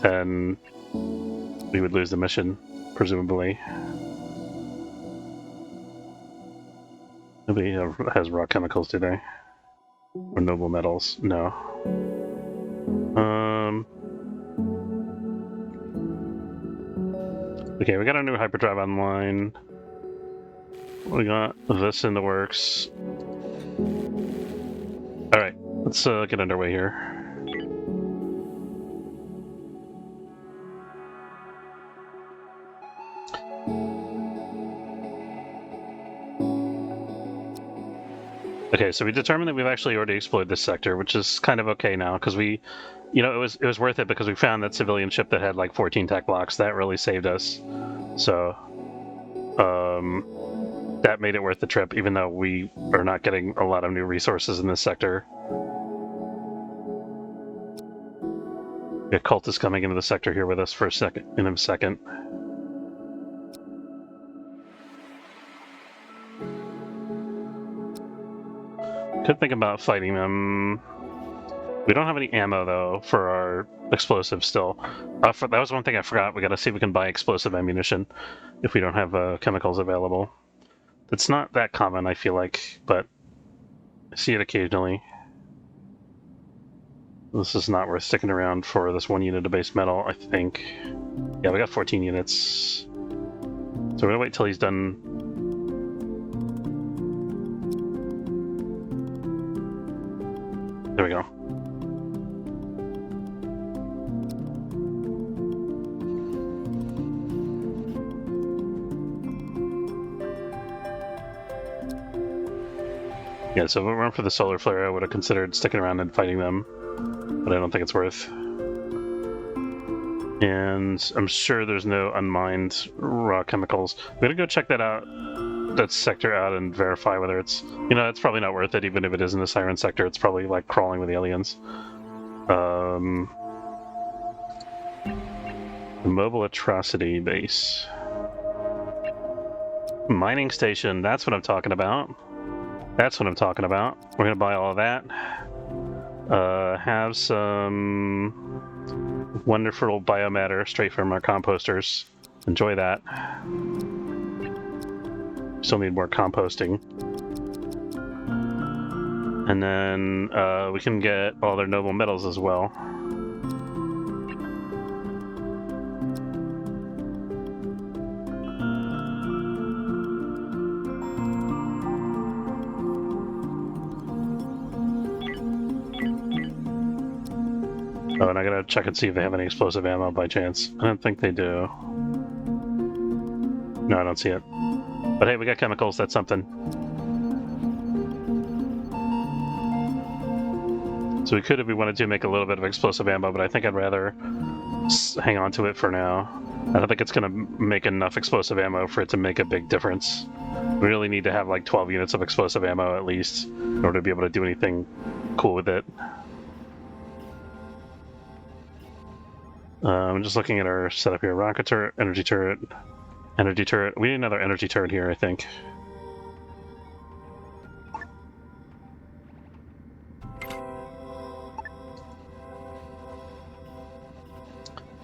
then we would lose the mission, presumably. Nobody has raw chemicals, do they? Or noble metals? No. Okay, we got our new hyperdrive online. We got this in the works. Alright, let's get underway here. Okay, so we determined that we've actually already explored this sector, which is kind of okay now, because we, you know, it was worth it because we found that civilian ship that had like 14 tech blocks. That really saved us. So, that made it worth the trip, even though we are not getting a lot of new resources in this sector. The cult is coming into the sector here with us for a second. In a second. Could think about fighting them. We don't have any ammo, though, for our explosives still. That was one thing I forgot. We gotta see if we can buy explosive ammunition if we don't have chemicals available. It's not that common, I feel like, but I see it occasionally. This is not worth sticking around for this 1 unit of base metal, I think. Yeah, we got 14 units. So we're gonna wait till he's done. There we go. Yeah, so if it weren't for the solar flare, I would have considered sticking around and fighting them, but I don't think it's worth. And I'm sure there's no unmined raw chemicals. I'm gonna go check that out, that sector out, and verify whether it's, you know, it's probably not worth it, even if it is in the Siren sector. It's probably like crawling with aliens. The mobile atrocity base. Mining station, that's what I'm talking about. That's what I'm talking about. We're gonna buy all of that. Have some wonderful biomatter straight from our composters. Enjoy that. Still need more composting. And then we can get all their noble metals as well. Oh, and I gotta check and see if they have any explosive ammo by chance. I don't think they do. No, I don't see it. But hey, we got chemicals, that's something. So we could, if we wanted to, make a little bit of explosive ammo, but I think I'd rather hang on to it for now. I don't think it's gonna make enough explosive ammo for it to make a big difference. We really need to have like 12 units of explosive ammo at least in order to be able to do anything cool with it. I'm just looking at our setup here. Rocket turret, energy turret, energy turret. We need another energy turret here, I think.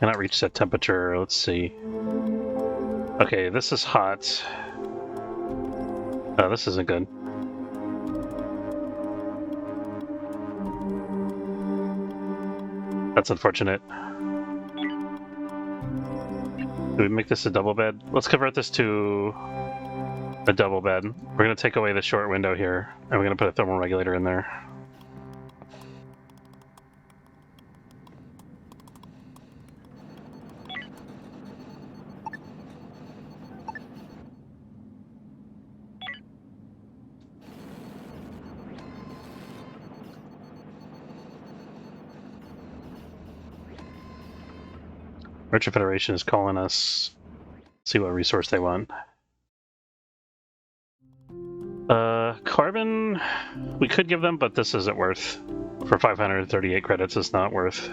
Cannot reach set temperature. Let's see. Okay, this is hot. Oh, this isn't good. That's unfortunate. Do we make this a double bed? Let's convert this to a double bed. We're going to take away the short window here, and we're going to put a thermal regulator in there. Merchant Federation is calling us. See what resource they want. Carbon, we could give them, but this isn't worth. For 538 credits, it's not worth.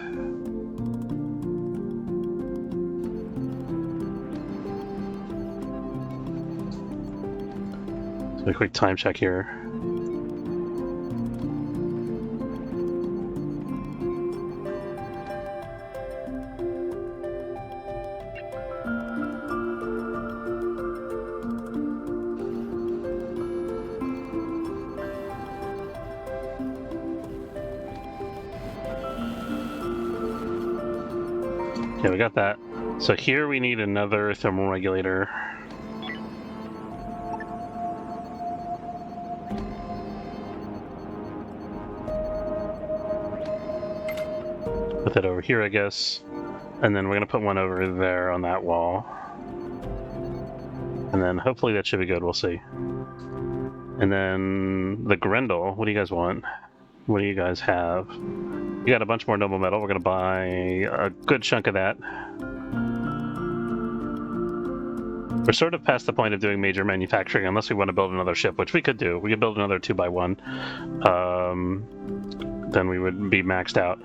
So a quick time check here. Okay, we got that. So here we need another thermal regulator. Put that over here, I guess. And then we're going to put one over there on that wall. And then hopefully that should be good, we'll see. And then the Grendel, what do you guys want? What do you guys have? We got a bunch more noble metal. We're going to buy a good chunk of that. We're sort of past the point of doing major manufacturing, unless we want to build another ship, which we could do. We could build another 2x1. Then we would be maxed out.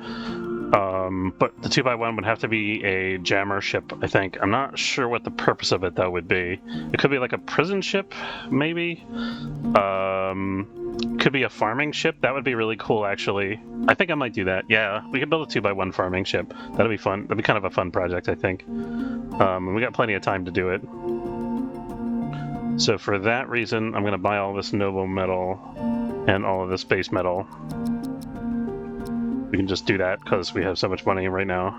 But the 2x1 would have to be a jammer ship, I think. I'm not sure what the purpose of it, though, would be. It could be like a prison ship, maybe? Could be a farming ship. That would be really cool, actually. I think I might do that. Yeah, we could build a 2x1 farming ship. That'd be fun. That'd be kind of a fun project, I think. And we got plenty of time to do it. So for that reason, I'm going to buy all this noble metal and all of this base metal. We can just do that because we have so much money right now.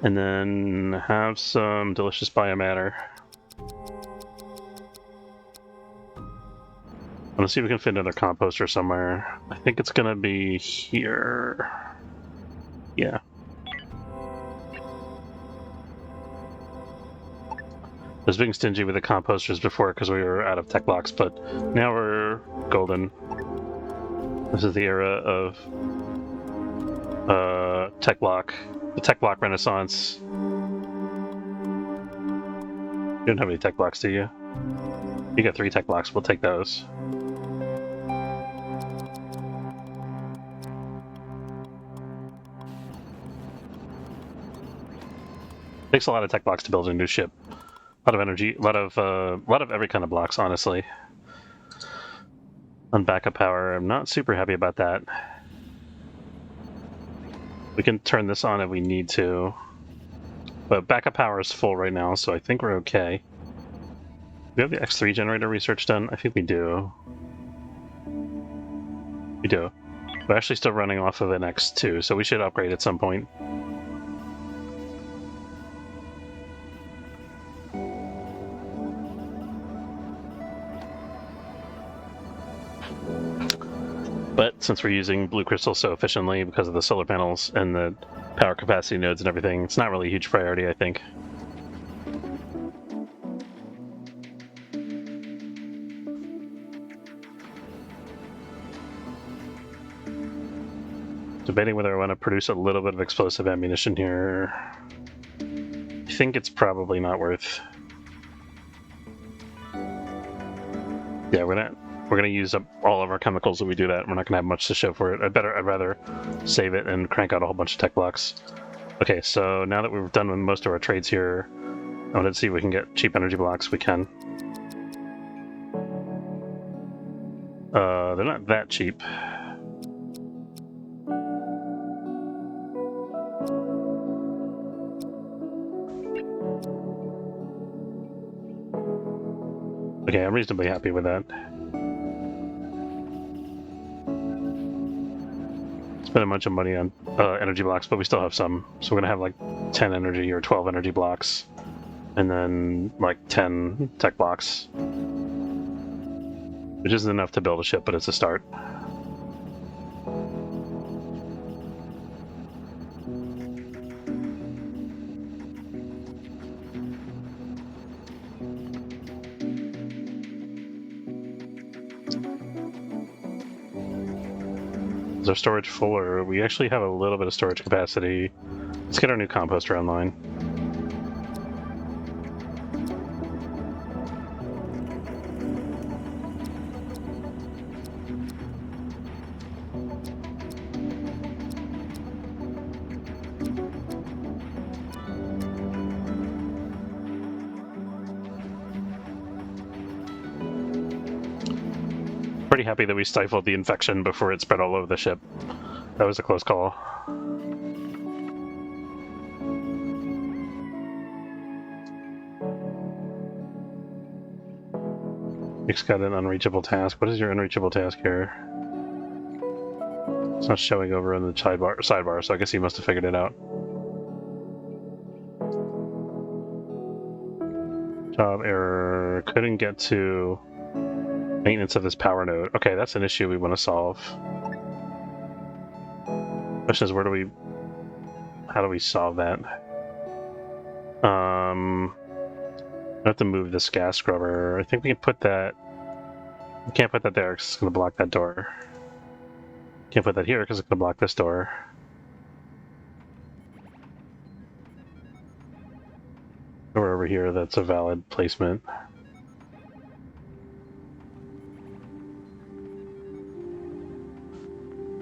And then have some delicious biomatter. I'm gonna see if we can fit another composter somewhere. I think it's gonna be here. Yeah. I was being stingy with the composters before because we were out of tech blocks, but now we're golden. This is the era of tech block, the tech block renaissance. You don't have any tech blocks, do you? You got 3 tech blocks, we'll take those. Takes a lot of tech blocks to build a new ship. A lot of energy, a lot of every kind of blocks, honestly. On backup power, I'm not super happy about that. We can turn this on if we need to. But backup power is full right now, so I think we're okay. Do we have the X3 generator research done? I think we do. We do. We're actually still running off of an X2, so we should upgrade at some point. But since we're using blue crystal so efficiently because of the solar panels and the power capacity nodes and everything, it's not really a huge priority, I think. Debating whether I want to produce a little bit of explosive ammunition here. I think it's probably not worth. Yeah, we're gonna use up all of our chemicals if we do that. We're not gonna have much to show for it. I'd rather save it and crank out a whole bunch of tech blocks. Okay, so now that we've done with most of our trades here, I wanted to see if we can get cheap energy blocks. We can. They're not that cheap. Okay, I'm reasonably happy with that. Spent a bunch of money on energy blocks, but we still have some. So we're gonna have like 10 energy or 12 energy blocks, and then like 10 tech blocks, which isn't enough to build a ship, but it's a start. Is our storage full, or we actually have a little bit of storage capacity? Let's get our new composter online. Pretty happy that we stifled the infection before it spread all over the ship. That was a close call. Nick's got an unreachable task. What is your unreachable task here? It's not showing over in the sidebar, so I guess he must have figured it out. Job error. Couldn't get to maintenance of this power node. Okay, that's an issue we want to solve. Question is, how do we solve that? I have to move this gas scrubber. I think we can put that. We can't put that there because it's going to block that door. Can't put that here because it's going to block this door. Or over here, that's a valid placement.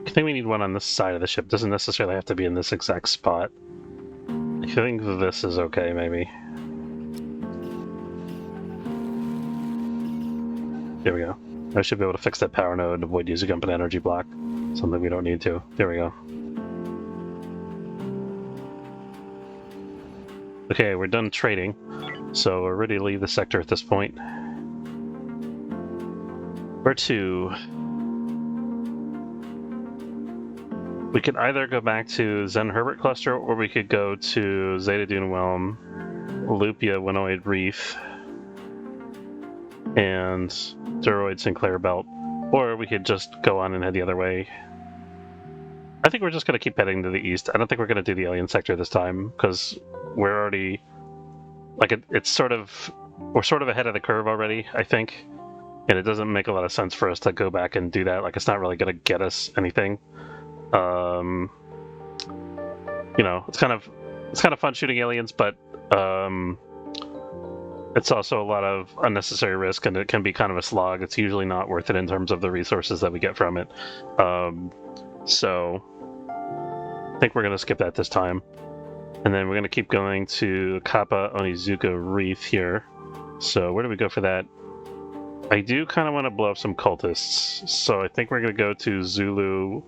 I think we need one on this side of the ship. Doesn't necessarily have to be in this exact spot. I think this is okay, maybe. There we go. I should be able to fix that power node and avoid using up an energy block. Something we don't need to. There we go. Okay, we're done trading, so we're ready to leave the sector at this point. Where to? We could either go back to Zen Herbert Cluster, or we could go to Zeta Dune Whelm, Lupia Winoid Reef, and Duroid Sinclair Belt, or we could just go on and head the other way. I think we're just going to keep heading to the east. I don't think we're going to do the alien sector this time, because we're already, like, we're sort of ahead of the curve already, I think, and it doesn't make a lot of sense for us to go back and do that. Like, it's not really going to get us anything. You know, it's kind of fun shooting aliens, but it's also a lot of unnecessary risk, and it can be kind of a slog. It's usually not worth it in terms of the resources that we get from it. So I think we're going to skip that this time. And then we're going to keep going to Kappa Onizuka Reef here. So where do we go for that? I do kind of want to blow up some cultists. So I think we're going to go to Zulu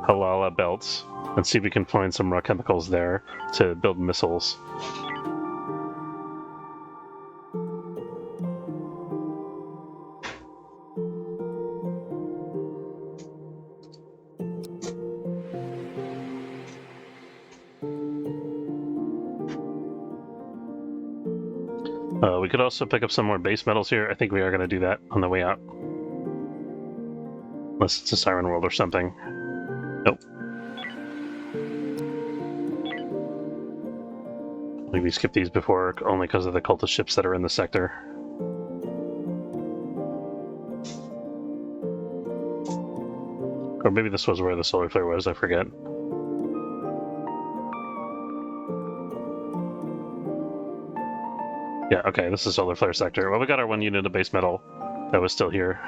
Halala Belt and see if we can find some raw chemicals there to build missiles. We could also pick up some more base metals here. I think we are going to do that on the way out. Unless it's a Siren World or something. Nope. We skipped these before only because of the cultist ships that are in the sector. Or maybe this was where the solar flare was, I forget. Yeah, okay, this is solar flare sector. Well, we got our one unit of base metal that was still here.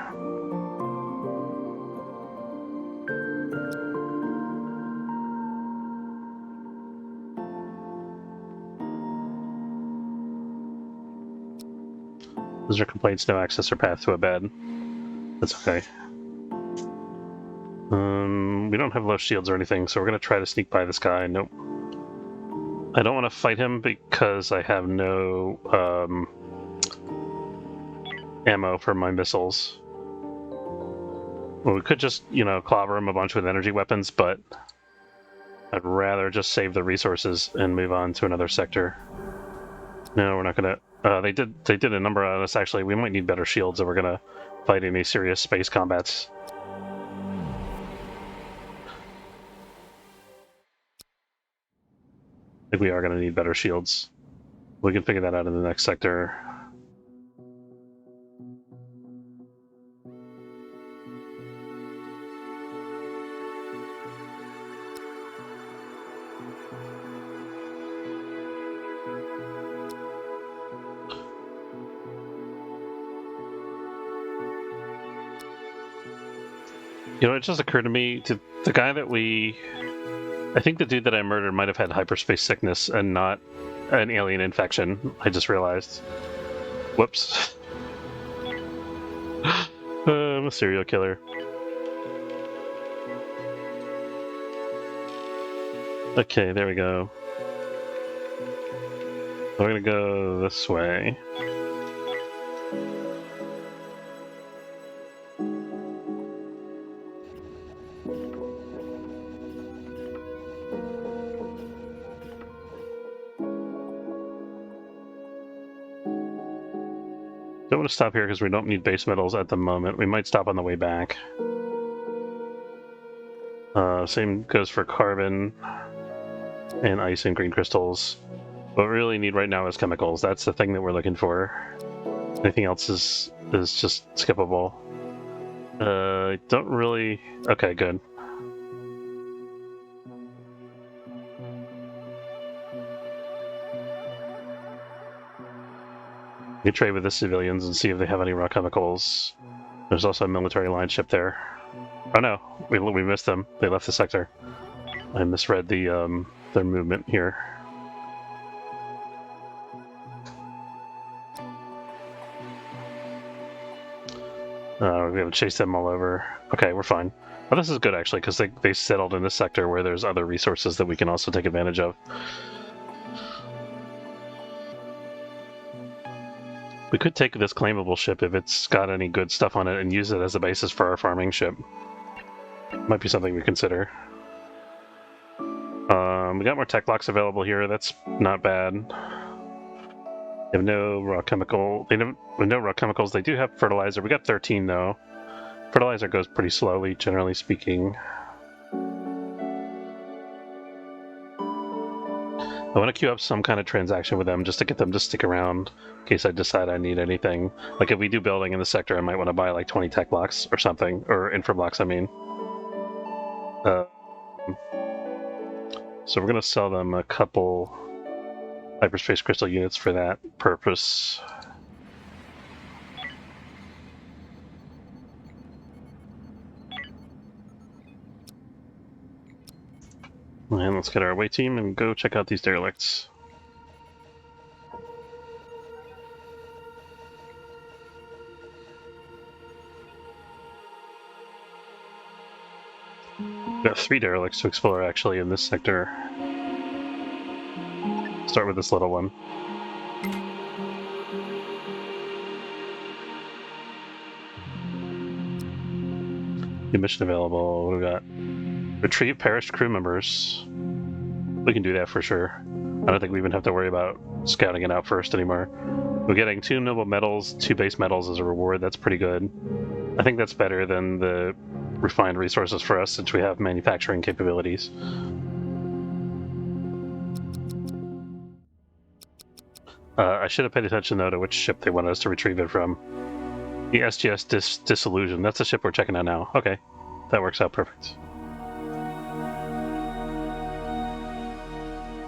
Those are complaints, no access or path to a bed. That's okay. We don't have low shields or anything, so we're going to try to sneak by this guy. Nope. I don't want to fight him because I have no ammo for my missiles. Well, we could just, you know, clobber him a bunch with energy weapons, but I'd rather just save the resources and move on to another sector. No, we're not going to... They did a number on us, actually. We might need better shields if we're going to fight any serious space combats. I think we are going to need better shields. We can figure that out in the next sector. You know, it just occurred to me, the guy that I think the dude that I murdered might have had hyperspace sickness and not an alien infection. I just realized. Whoops. I'm a serial killer. Okay, there we go. We're gonna go this way. Don't want to stop here because we don't need base metals at the moment. We might stop on the way back. Same goes for carbon and ice and green crystals. What we really need right now is chemicals. That's the thing that we're looking for. Anything else is just skippable. I don't really... Okay, good. We trade with the civilians and see if they have any raw chemicals. There's also a military line ship there. Oh no, we missed them. They left the sector. I misread the their movement here. We have to chase them all over. Okay, we're fine. Oh, this is good actually, because they settled in this sector where there's other resources that we can also take advantage of. We could take this claimable ship if it's got any good stuff on it and use it as a basis for our farming ship. Might be something we consider. We got more tech blocks available here. That's not bad. They have no raw chemical. They have no raw chemicals. They do have fertilizer. We got 13 though. Fertilizer goes pretty slowly, generally speaking. I want to queue up some kind of transaction with them just to get them to stick around in case I decide I need anything. Like if we do building in the sector, I might want to buy like 20 tech blocks or something, or infra blocks, I mean. So we're going to sell them a couple hyperspace crystal units for that purpose. And let's get our away team and go check out these derelicts. We have 3 derelicts to explore actually in this sector. Start with this little one. New mission available. What do we got? Retrieve perished crew members. We can do that for sure. I don't think we even have to worry about scouting it out first anymore. We're getting 2 noble metals, 2 base metals as a reward. That's pretty good. I think that's better than the refined resources for us since we have manufacturing capabilities. I should have paid attention though to which ship they wanted us to retrieve it from. The SGS Disillusion. That's the ship we're checking out now. Okay, that works out perfect.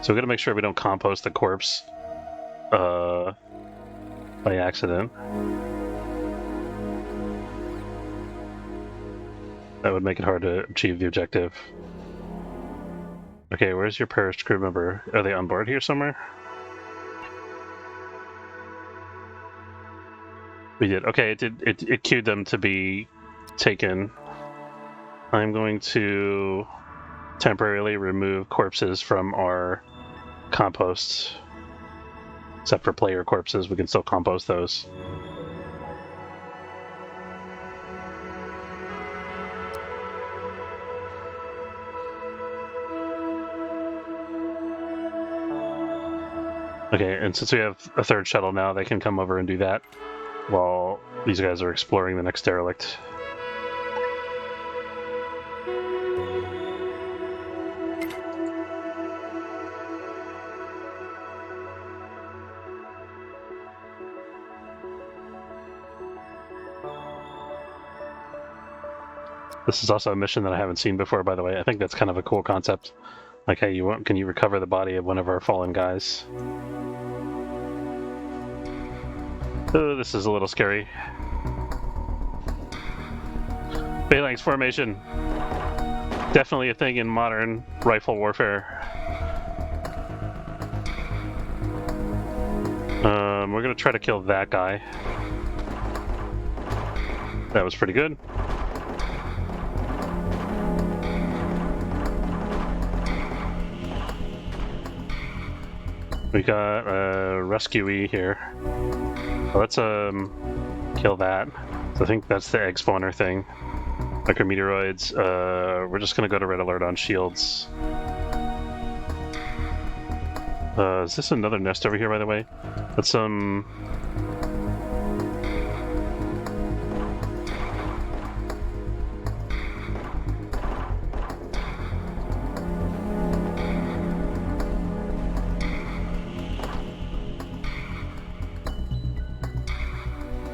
So we gotta make sure we don't compost the corpse by accident. That would make it hard to achieve the objective. Okay, where's your perished crew member? Are they on board here somewhere? We did. Okay, it queued them to be taken. I'm going to temporarily remove corpses from our compost. Except for player corpses, we can still compost those. Okay, and since we have a 3rd shuttle now, they can come over and do that while these guys are exploring the next derelict. This is also a mission that I haven't seen before, by the way. I think that's kind of a cool concept. Like, hey, can you recover the body of one of our fallen guys? Oh, this is a little scary. Phalanx formation. Definitely a thing in modern rifle warfare. We're gonna try to kill that guy. That was pretty good. We got a rescuee here. Let's kill that. So I think that's the egg spawner thing. Micrometeoroids. We're just gonna go to red alert on shields. Is this another nest over here, by the way? Let's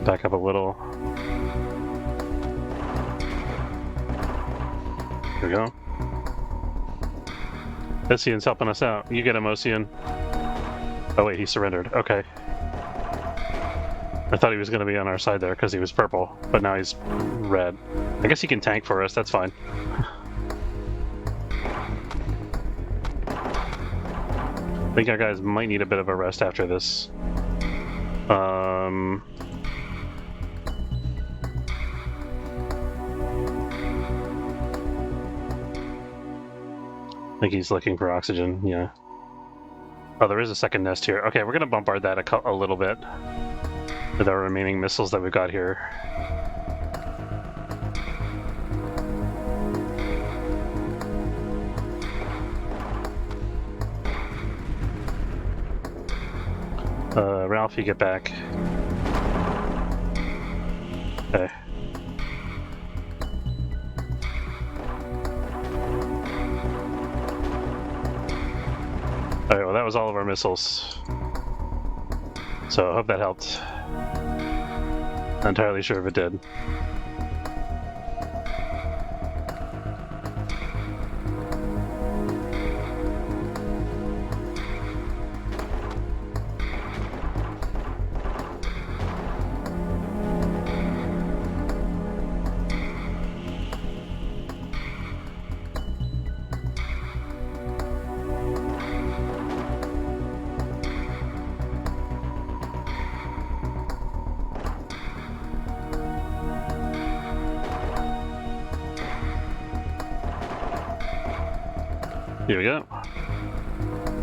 back up a little. There we go. Ocean's helping us out. You get him, Ocean. Oh wait, he surrendered. Okay. I thought he was going to be on our side there because he was purple, but now he's red. I guess he can tank for us, that's fine. I think our guys might need a bit of a rest after this. I think he's looking for oxygen, yeah. Oh, there is a second nest here. Okay, we're going to bombard that a little bit with our remaining missiles that we've got here. Ralph, you get back. Okay. Alright, well that was all of our missiles. So I hope that helped. Not entirely sure if it did. Here we go.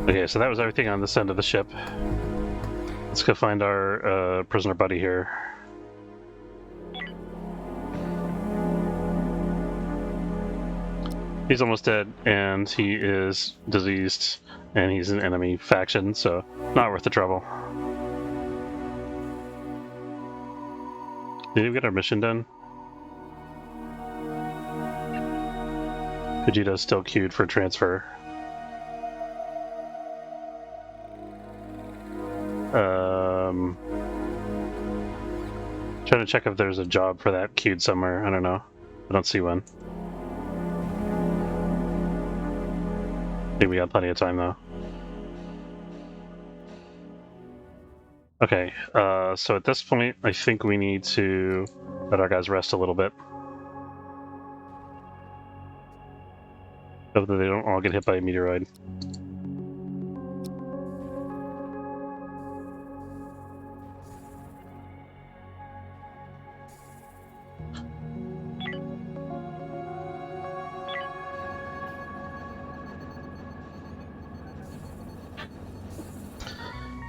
Okay, so that was everything on this end of the ship. Let's go find our prisoner buddy here. He's almost dead, and he is diseased, and he's an enemy faction, so not worth the trouble. Did we get our mission done? Vegeta's still queued for transfer. Trying to check if there's a job for that queued somewhere. I don't know. I don't see one. I think we got plenty of time though. Okay, so at this point, I think we need to let our guys rest a little bit. So that they don't all get hit by a meteoroid.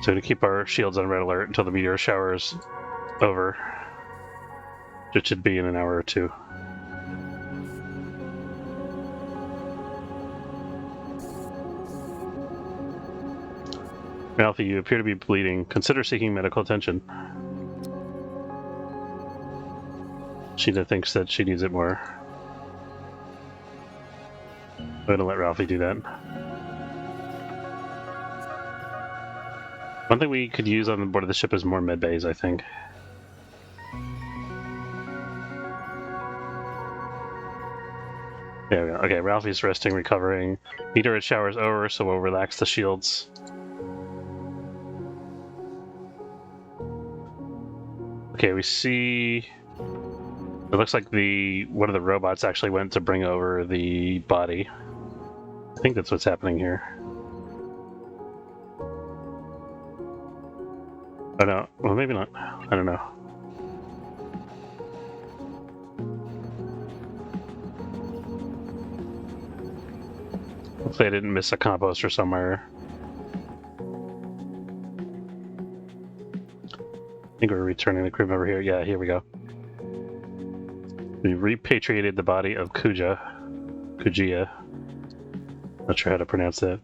So to keep our shields on red alert until the meteor shower is over, which should be in an hour or two. Ralphie, you appear to be bleeding. Consider seeking medical attention. Sheena thinks that she needs it more. I'm gonna let Ralphie do that. One thing we could use on board of the ship is more med bays, I think. There we go. Okay, Ralphie's resting, recovering. Meteorite shower's over, so we'll relax the shields. Okay, we see It looks like one of the robots actually went to bring over the body. I think that's what's happening here. Oh no, well maybe not. I don't know. Hopefully I didn't miss a composter somewhere. I think we're returning the crew member here. Yeah, here we go. We repatriated the body of Kujia. Not sure how to pronounce that.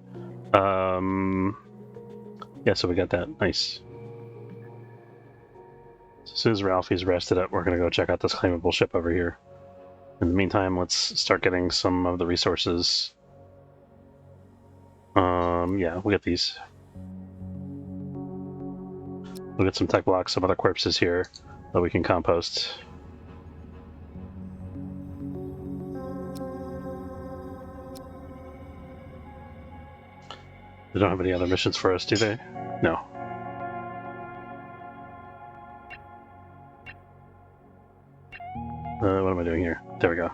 Yeah, so we got that. Nice. So as soon as Ralphie's rested up, we're going to go check out this claimable ship over here. In the meantime, let's start getting some of the resources. Yeah, we'll get these. We'll get some tech blocks, some other corpses here that we can compost. They don't have any other missions for us, do they? No. What am I doing here? There we go.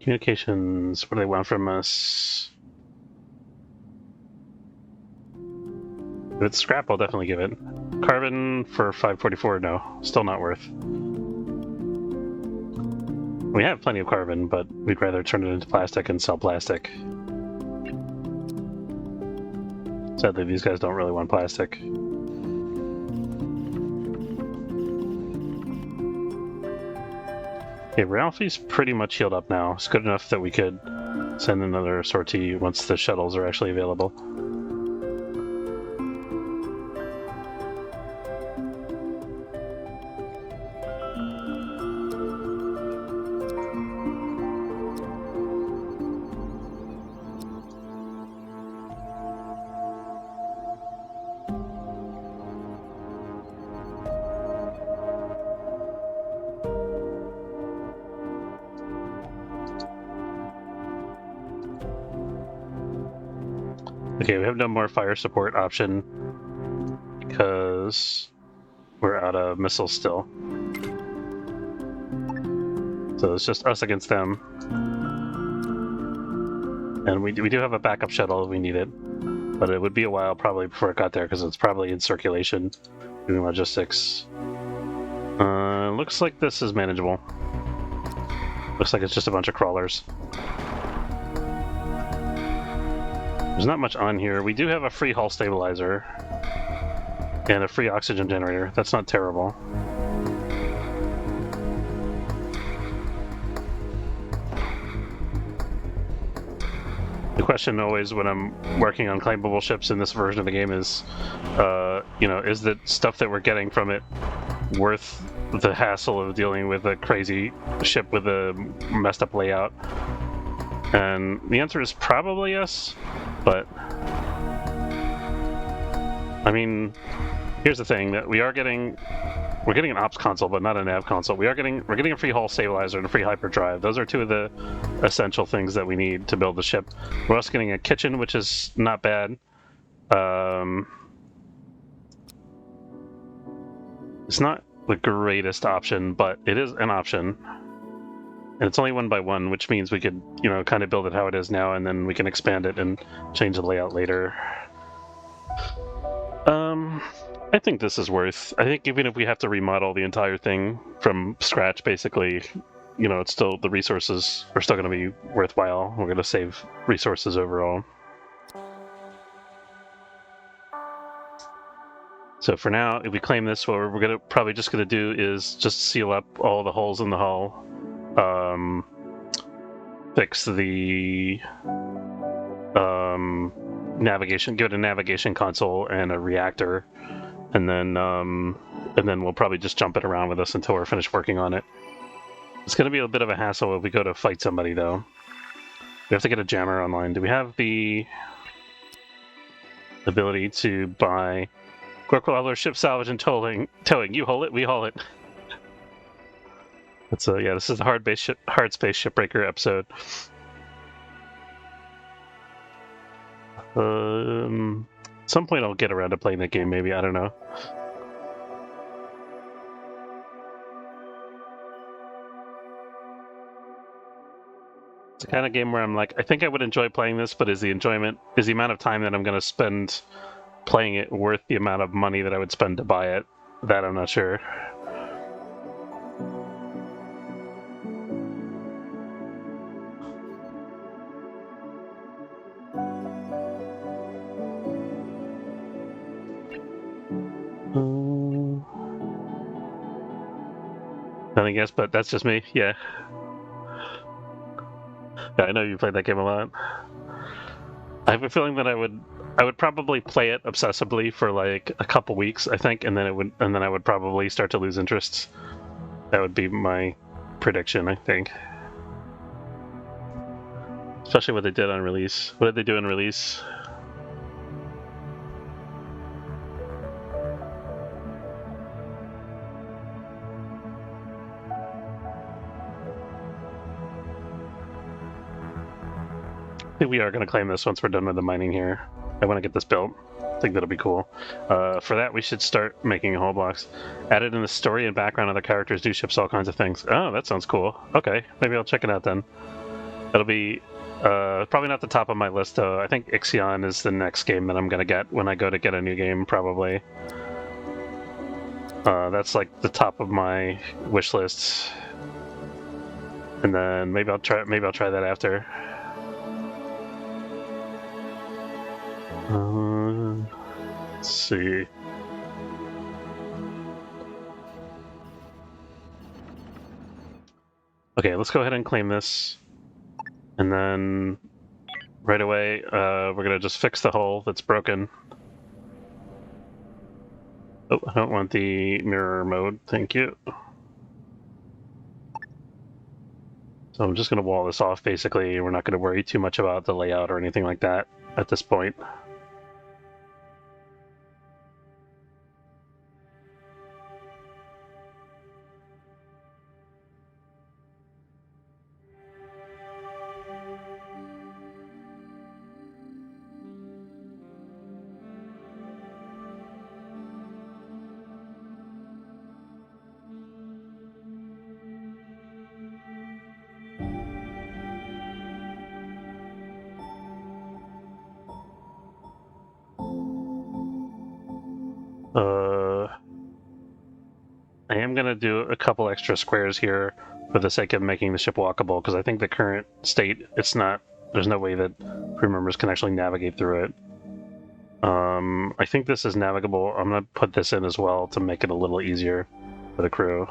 Communications, what do they want from us? If it's scrap, I'll definitely give it. Carbon for 544, no. Still not worth. We have plenty of carbon, but we'd rather turn it into plastic and sell plastic. Sadly, these guys don't really want plastic. Okay, Ralphie's pretty much healed up now. It's good enough that we could send another sortie once the shuttles are actually available. Okay, we have no more fire support option because we're out of missiles still. So it's just us against them. And we do have a backup shuttle if we need it. But it would be a while probably before it got there because it's probably in circulation doing logistics. Looks like this is manageable. Looks like it's just a bunch of crawlers. There's not much on here. We do have a free hull stabilizer and a free oxygen generator. That's not terrible. The question always when I'm working on claimable ships in this version of the game is, is the stuff that we're getting from it worth the hassle of dealing with a crazy ship with a messed up layout? And the answer is probably yes, but I mean, here's the thing: that we're getting an ops console, but not a nav console. We're getting a free hull stabilizer and a free hyperdrive. Those are two of the essential things that we need to build the ship. We're also getting a kitchen, which is not bad. It's not the greatest option, but it is an option. And it's only 1 by 1, which means we could, kind of build it how it is now, and then we can expand it and change the layout later. I think this is worth. I think even if we have to remodel the entire thing from scratch, basically, it's still, the resources are still going to be worthwhile. We're going to save resources overall. So for now, if we claim this, what we're probably just going to do is just seal up all the holes in the hull, fix the navigation, give it a navigation console and a reactor, and then we'll probably just jump it around with us until we're finished working on it. It's going to be a bit of a hassle if we go to fight somebody, though. We have to get a jammer online. Do we have the ability to buy Gorkwaller ship salvage and towing? You haul it, we haul it. That's yeah. This is the hard space shipbreaker episode. At some point I'll get around to playing that game. Maybe, I don't know. It's the kind of game where I'm like, I think I would enjoy playing this, but is the amount of time that I'm going to spend playing it worth the amount of money that I would spend to buy it? That I'm not sure. I guess, but that's just me. Yeah. I know you played that game a lot. I have a feeling that I would probably play it obsessively for like a couple weeks, I think, and then I would probably start to lose interest. That would be my prediction, I think. Especially what they did on release. What did they do on release? I think we are going to claim this once we're done with the mining here. I want to get this built. I think that'll be cool. For that, we should start making whole blocks. Added in the story and background of the characters do ships all kinds of things. Oh, that sounds cool. Okay, maybe I'll check it out then. That'll be probably not the top of my list, though. I think A16 is the next game that I'm going to get when I go to get a new game, probably. That's like the top of my wish list. And then maybe I'll try that after. Let's see. Okay, let's go ahead and claim this. And then right away, we're going to just fix the hull that's broken. Oh, I don't want the mirror mode. Thank you. So I'm just going to wall this off, basically. We're not going to worry too much about the layout or anything like that at this point. I am going to do a couple extra squares here for the sake of making the ship walkable, because I think the current state, there's no way that crew members can actually navigate through it. I think this is navigable. I'm going to put this in as well to make it a little easier for the crew.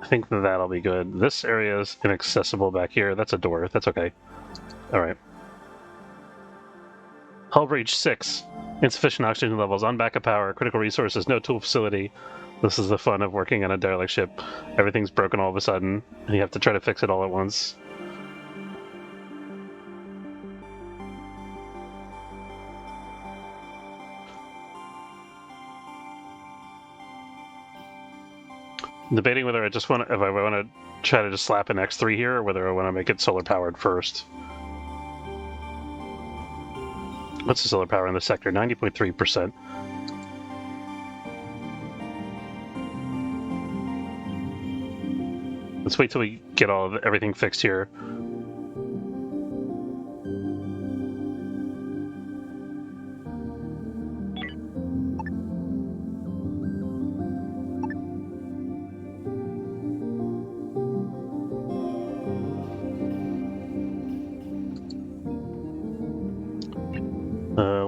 I think that'll be good. This area is inaccessible back here. That's a door. That's okay. All right. Hull breach 6. Insufficient oxygen levels, on backup power, critical resources, no tool facility. This is the fun of working on a derelict ship. Everything's broken all of a sudden, and you have to try to fix it all at once. I'm debating whether if I want to try to just slap an X3 here, or whether I want to make it solar powered first. What's the solar power in the sector? 90.3%. Let's wait till we get everything fixed here.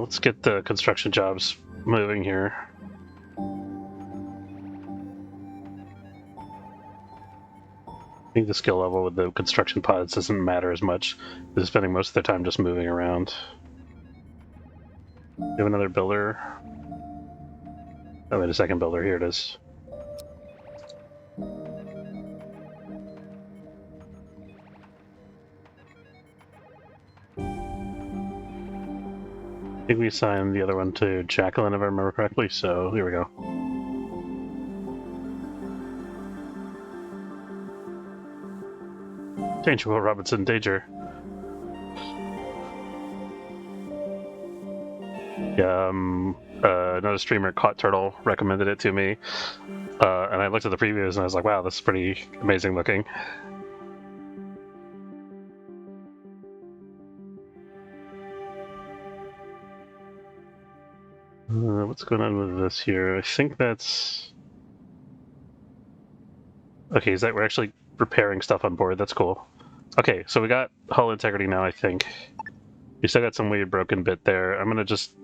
Let's get the construction jobs moving here. I think the skill level with the construction pods doesn't matter as much. They're spending most of their time just moving around. We have another builder. Oh, wait a second, builder. Here it is. I think we assigned the other one to Jacqueline, if I remember correctly, so here we go. Danger, Will Robinson, danger. Yeah, another streamer, Caught Turtle, recommended it to me, and I looked at the previews and I was like, wow, this is pretty amazing looking. What's going on with this here? I think that's... Okay, is that we're actually repairing stuff on board? That's cool. Okay, so we got hull integrity now, I think. We still got some weird broken bit there. I'm gonna just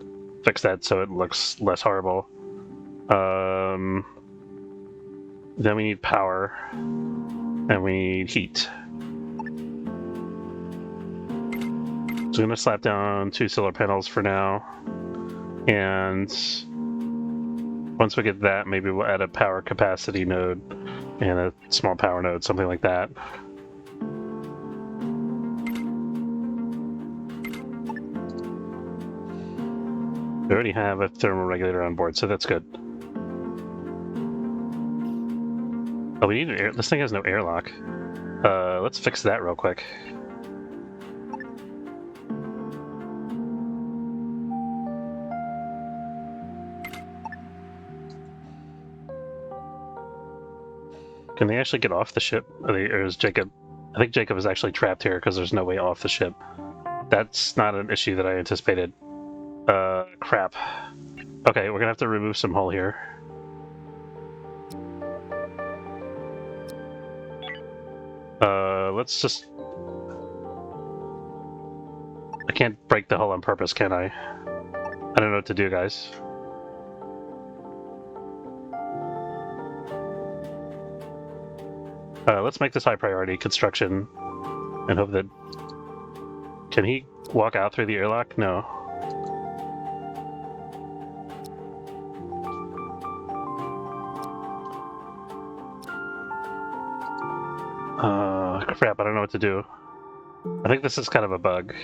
fix that so it looks less horrible. Then we need power, and we need heat. So I'm gonna slap down 2 solar panels for now, and once we get that, maybe we'll add a power capacity node and a small power node, something like that. We already have a thermal regulator on board, so that's good. Oh, we need an air... This thing has no airlock. Let's fix that real quick. Can they actually get off the ship? Or is Jacob... I think Jacob is actually trapped here because there's no way off the ship. That's not an issue that I anticipated. Crap. Okay, we're gonna have to remove some hull here. Let's just... I can't break the hull on purpose, can I? I don't know what to do, guys. Let's make this high priority construction and hope that... Can he walk out through the airlock? No. Crap, I don't know what to do. I think this is kind of a bug.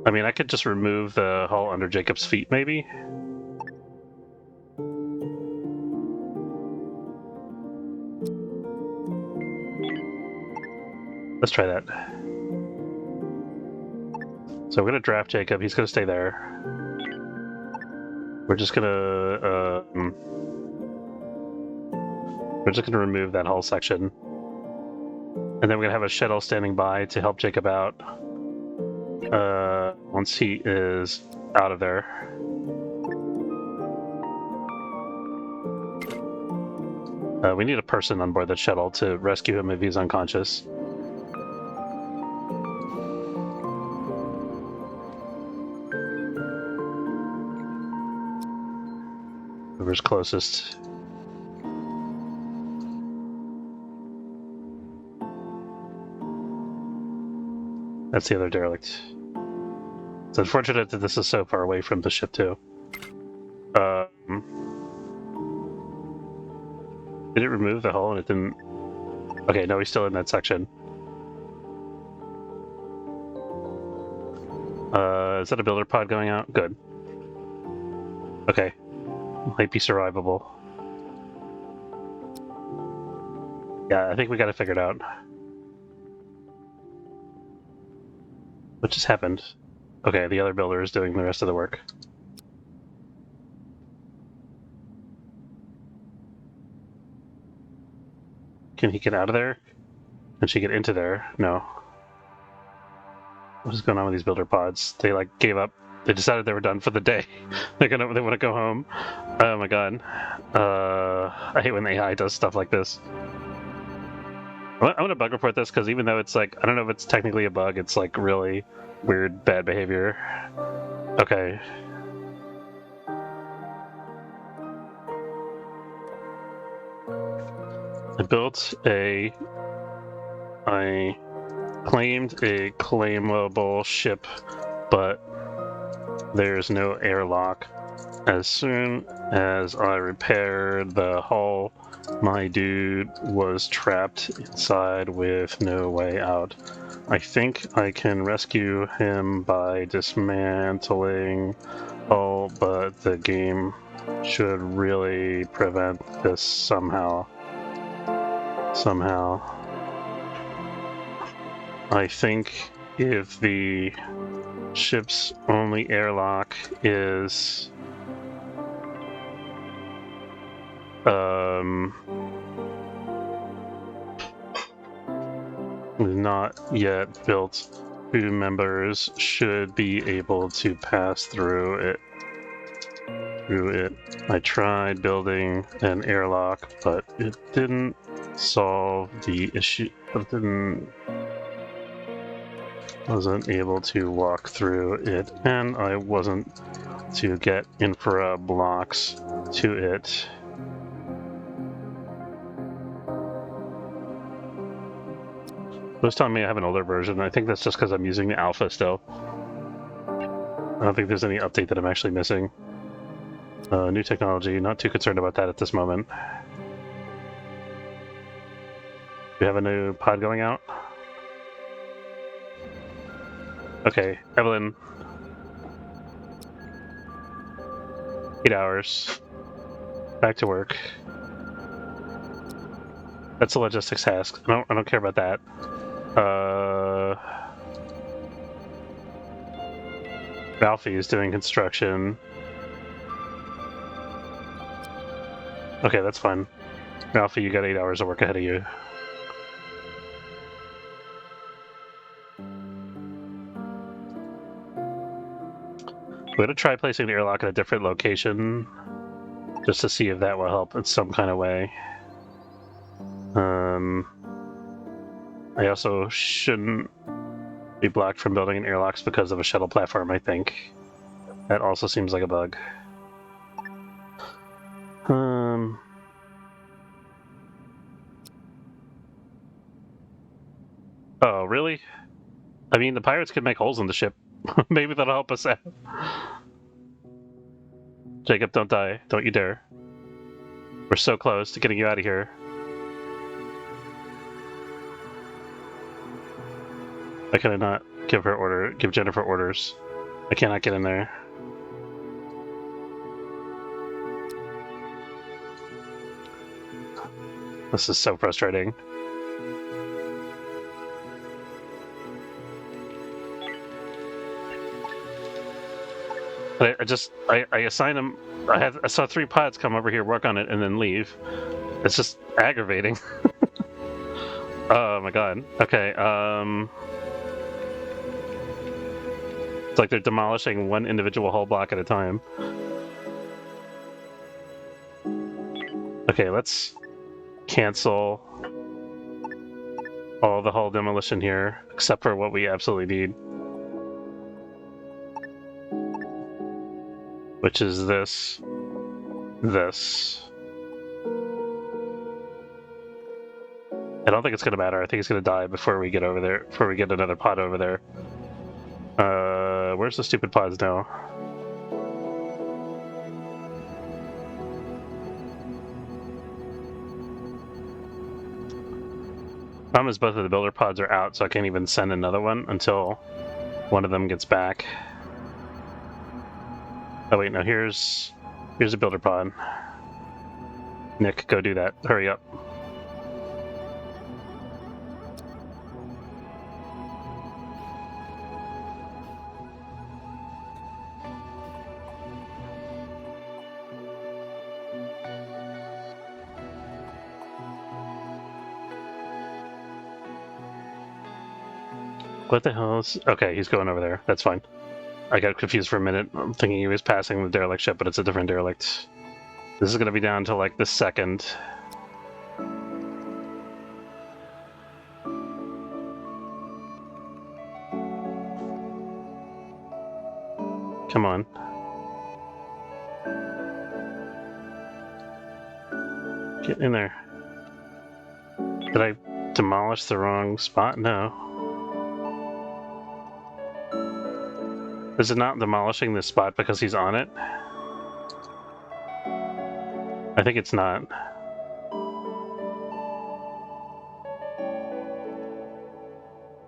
I mean, I could just remove the hull under Jacob's feet, maybe? Let's try that. So we're gonna draft Jacob. He's gonna stay there. We're just gonna remove that hull section, and then we're gonna have a shuttle standing by to help Jacob out. Once he is out of there. We need a person on board the shuttle to rescue him if he's unconscious. Whoever's closest. That's the other derelict. It's unfortunate that this is so far away from the ship, too. Did it remove the hull and it didn't... Okay, no, he's still in that section. Is that a builder pod going out? Good. Okay. Might be survivable. Yeah, I think we got it figured out. What just happened? Okay, the other builder is doing the rest of the work. Can he get out of there? Can she get into there? No. What is going on with these builder pods? They like gave up. They decided they were done for the day. They want to go home. Oh my god. I hate when AI does stuff like this. I'm gonna bug report this because even though it's like, I don't know if it's technically a bug, it's like really weird bad behavior. Okay. I claimed a claimable ship, but there's no airlock. As soon as I repaired the hull, my dude was trapped inside with no way out. I think I can rescue him by dismantling hull, but the game should really prevent this somehow. I think if the ship's only airlock is not yet built, crew members should be able to pass through it. I tried building an airlock, but it didn't solve the issue. Wasn't able to walk through it, and I wasn't to get infra blocks to it. It was telling me I have an older version. I think that's just because I'm using the alpha still. I don't think there's any update that I'm actually missing. New technology, not too concerned about that at this moment. We have a new pod going out? Okay, Evelyn. 8 hours. Back to work. That's a logistics task. I don't care about that. Ralphie is doing construction. Okay, that's fine. Ralphie, you got 8 hours of work ahead of you. We're going to try placing the airlock at a different location, just to see if that will help in some kind of way. I also shouldn't be blocked from building an airlocks because of a shuttle platform, I think. That also seems like a bug. Oh, really? I mean, the pirates could make holes in the ship. Maybe that'll help us out. Jacob, don't die. Don't you dare. We're so close to getting you out of here. Why can I not give Jennifer orders? I cannot get in there. This is so frustrating. I assigned them. I saw 3 pods come over here, work on it, and then leave. It's just aggravating. Oh my god. Okay. It's like they're demolishing one individual hull block at a time. Okay, let's cancel all the hull demolition here, except for what we absolutely need. Which is this. I don't think it's gonna matter. I think it's gonna die before we get over there, before we get another pod over there. Where's the stupid pods now? Problem is both of the builder pods are out, so I can't even send another one until one of them gets back. Oh wait, no, here's a builder pod. Nick, go do that. Hurry up. What the hell is... Okay, he's going over there. That's fine. I got confused for a minute. I'm thinking he was passing the derelict ship, but it's a different derelict. This is going to be down to like the second. Come on. Get in there. Did I demolish the wrong spot? No. Is it not demolishing this spot because he's on it? I think it's not.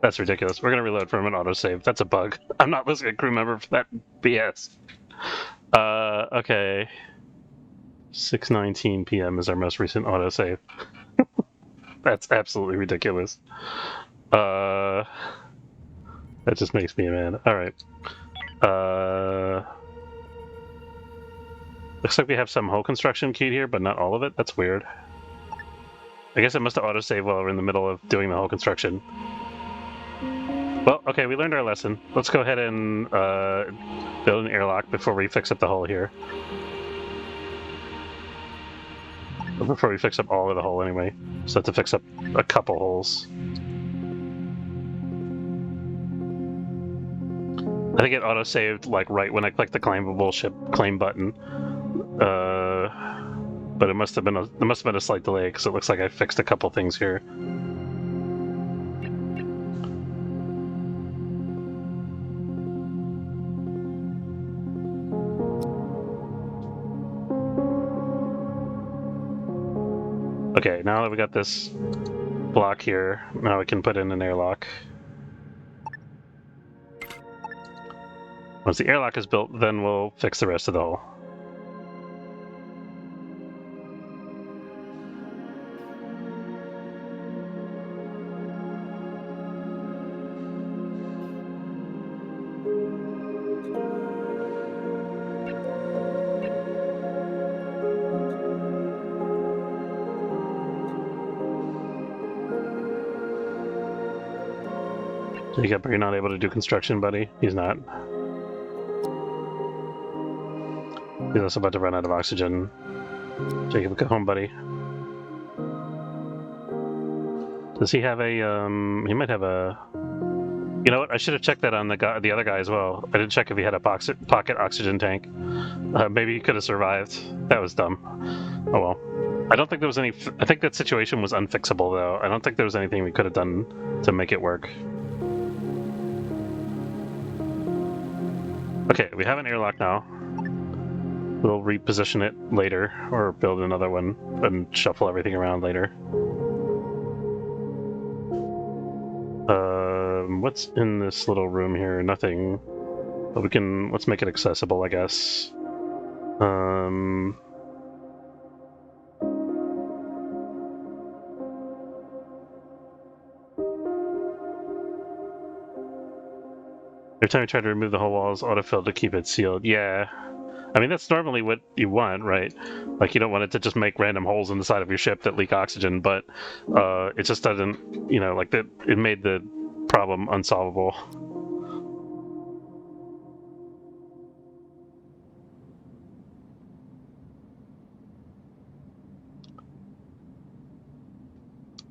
That's ridiculous. We're gonna reload from an autosave. That's a bug. I'm not listening to crew member for that BS. Okay. 6:19 p.m. is our most recent autosave. That's absolutely ridiculous. That just makes me mad. Alright. Looks like we have some hull construction keyed here, but not all of it. That's weird. I guess it must have autosaved while we're in the middle of doing the hull construction. Well, okay, we learned our lesson. Let's go ahead and build an airlock before we fix up the hull here. Or before we fix up all of the hull, anyway. So have to fix up a couple holes. I think it auto-saved like right when I clicked the claimable ship claim button. But it must have been a slight delay because it looks like I fixed a couple things here. Okay, now that we got this block here, now we can put in an airlock. Once the airlock is built, then we'll fix the rest of the hull. Jacob, are you not able to do construction, buddy? He's not. He's also about to run out of oxygen. Jacob, go home, buddy. Does he have a, he might have a... You know what, I should have checked that on the other guy as well. I didn't check if he had a pocket oxygen tank. Maybe he could have survived. That was dumb. Oh well. I don't think there was any... I think that situation was unfixable, though. I don't think there was anything we could have done to make it work. Okay, we have an airlock now. We'll reposition it later, or build another one, and shuffle everything around later. What's in this little room here? Nothing. But we can... Let's make it accessible, I guess. Every time you try to remove the whole walls, autofill to keep it sealed. Yeah. I mean, that's normally what you want, right? Like, you don't want it to just make random holes in the side of your ship that leak oxygen, but it just doesn't, you know, like, that. It made the problem unsolvable.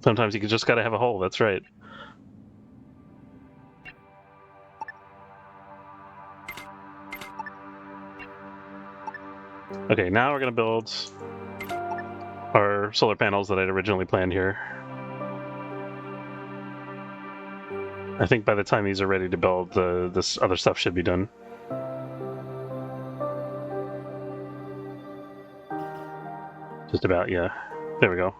Sometimes you just gotta have a hole, that's right. Okay, now we're gonna build our solar panels that I'd originally planned here. I think by the time these are ready to build, this other stuff should be done. Just about, yeah. There we go.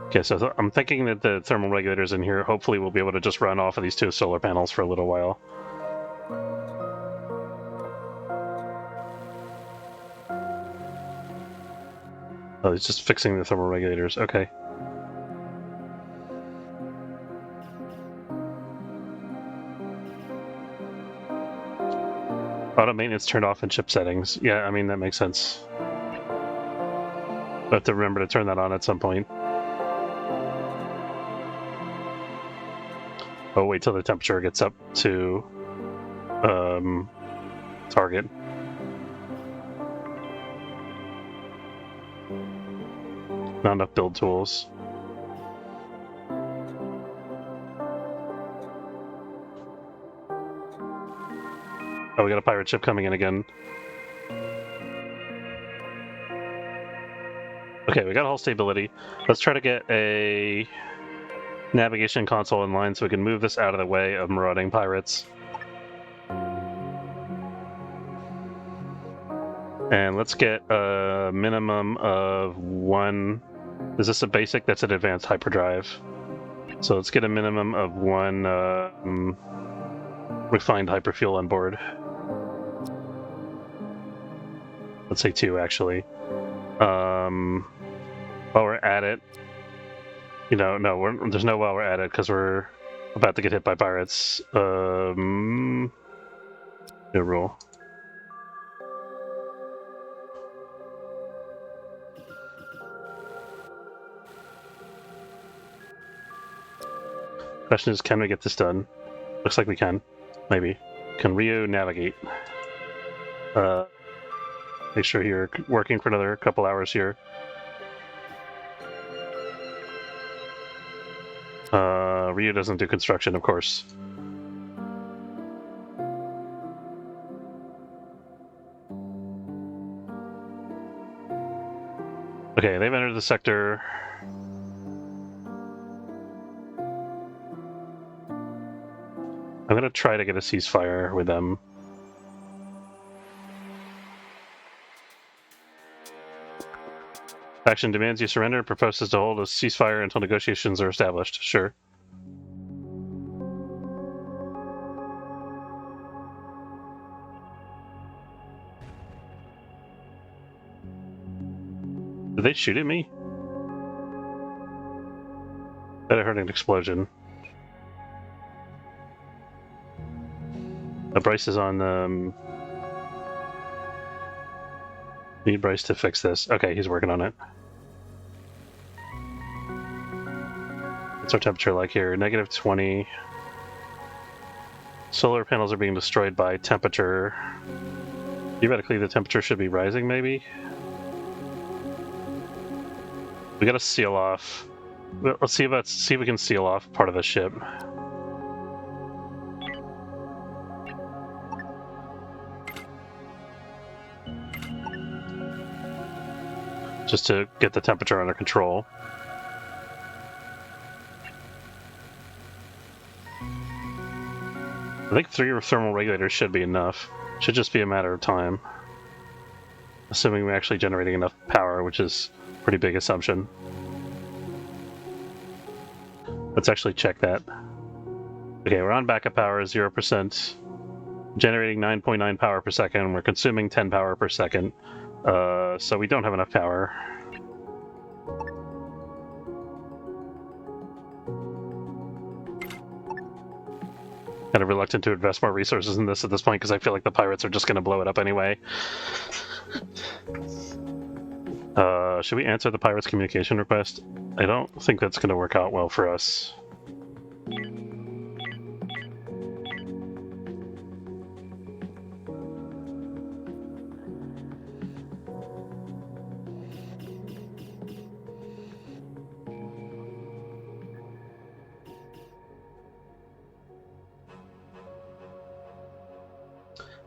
Okay, so I'm thinking that the thermal regulators in here, hopefully we'll be able to just run off of these two solar panels for a little while. Oh, it's just fixing the thermal regulators. Okay. Auto maintenance turned off in ship settings. Yeah, I mean, that makes sense. I have to remember to turn that on at some point. Oh, wait till the temperature gets up to target. Not enough build tools. Oh, we got a pirate ship coming in again. Okay, we got hull stability. Let's try to get a navigation console in line so we can move this out of the way of marauding pirates. And let's get a minimum of 1. Is this a basic? That's an advanced hyperdrive. So let's get a minimum of 1 refined hyperfuel on board. Let's say 2, actually. While we're at it, no, there's no while we're at it because we're about to get hit by pirates. New rule. Question is, can we get this done? Looks like we can. Maybe. Can Rio navigate? Make sure you're working for another couple hours here. Rio doesn't do construction, of course. Okay, they've entered the sector. I'm going to try to get a ceasefire with them. Faction demands you surrender and proposes to hold a ceasefire until negotiations are established. Sure. Did they shoot at me? Bet I heard an explosion. Bryce is on. Need Bryce to fix this. Okay, he's working on it. What's our temperature like here? -20. Solar panels are being destroyed by temperature. Theoretically, the temperature should be rising, maybe? We gotta seal off. Let's see if we can seal off part of the ship. Just to get the temperature under control. I think 3 thermal regulators should be enough. Should just be a matter of time. Assuming we're actually generating enough power, which is a pretty big assumption. Let's actually check that. Okay, we're on backup power, 0%. Generating 9.9 power per second. We're consuming 10 power per second. So we don't have enough power. Kind of reluctant to invest more resources in this at this point because I feel like the pirates are just going to blow it up anyway. Should we answer the pirates' communication request? I don't think that's going to work out well for us.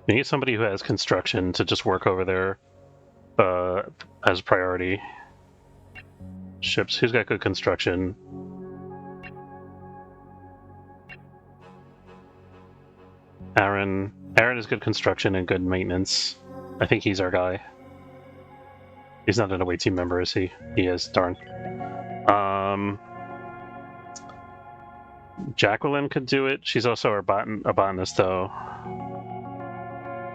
We need somebody who has construction to just work over there as priority. Ships. Who's got good construction? Aaron. Aaron is good construction and good maintenance. I think he's our guy. He's not an away team member, is he? He is, darn. Jacqueline could do it. She's also a botanist, though.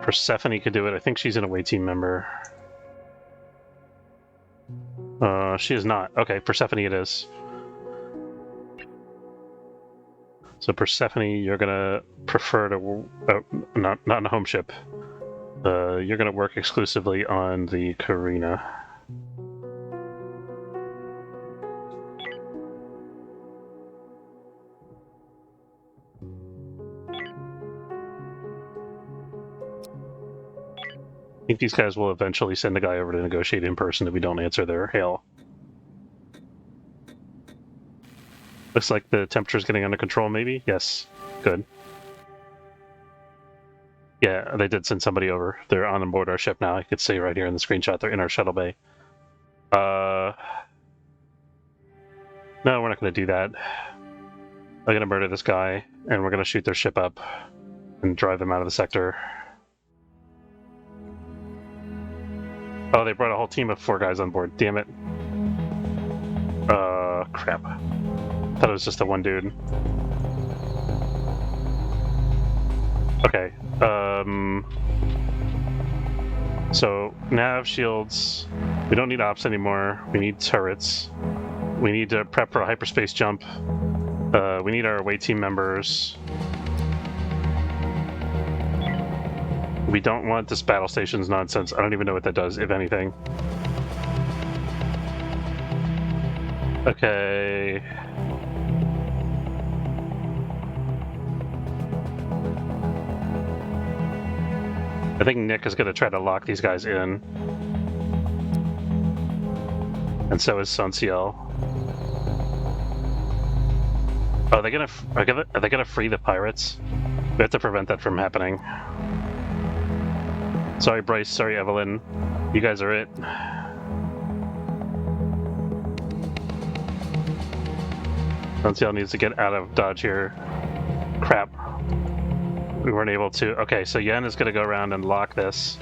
Persephone could do it. I think she's an away team member. She is not. Okay, Persephone it is. So Persephone, you're gonna prefer to not on a home ship. You're gonna work exclusively on the Carina. I think these guys will eventually send a guy over to negotiate in person if we don't answer their hail. Looks like the temperature's getting under control, maybe? Yes. Good. Yeah, they did send somebody over. They're on board our ship now. You could see right here in the screenshot they're in our shuttle bay. No, we're not going to do that. I'm gonna murder this guy, and we're gonna shoot their ship up and drive them out of the sector. Oh, they brought a whole team of 4 guys on board. Damn it. Crap. Thought it was just the one dude. Okay. So, nav shields. We don't need ops anymore. We need turrets. We need to prep for a hyperspace jump. We need our away team members. We don't want this battle stations nonsense. I don't even know what that does, if anything. Okay. I think Nick is going to try to lock these guys in. And so is Sunciel. Oh, are they gonna free the pirates? We have to prevent that from happening. Sorry, Bryce. Sorry, Evelyn. You guys are it. Sunciel needs to get out of dodge here. Crap. We weren't able to. Okay, so Yen is gonna go around and lock this.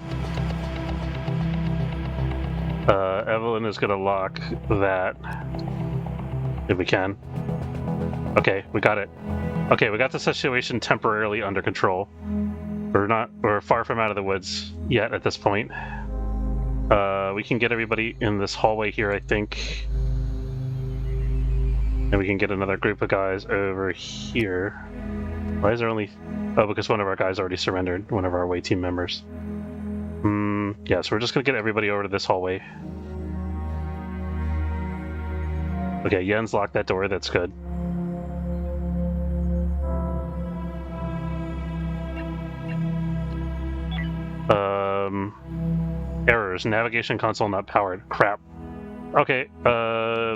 Evelyn is gonna lock that. If we can. Okay, we got it. Okay, we got the situation temporarily under control. We're far from out of the woods yet at this point. We can get everybody in this hallway here, I think. And we can get another group of guys over here. Why is there only... Oh, because one of our guys already surrendered, one of our away team members. Yeah, so we're just gonna get everybody over to this hallway. Okay, Yen's locked that door, that's good. Errors. Navigation console not powered. Crap. Okay,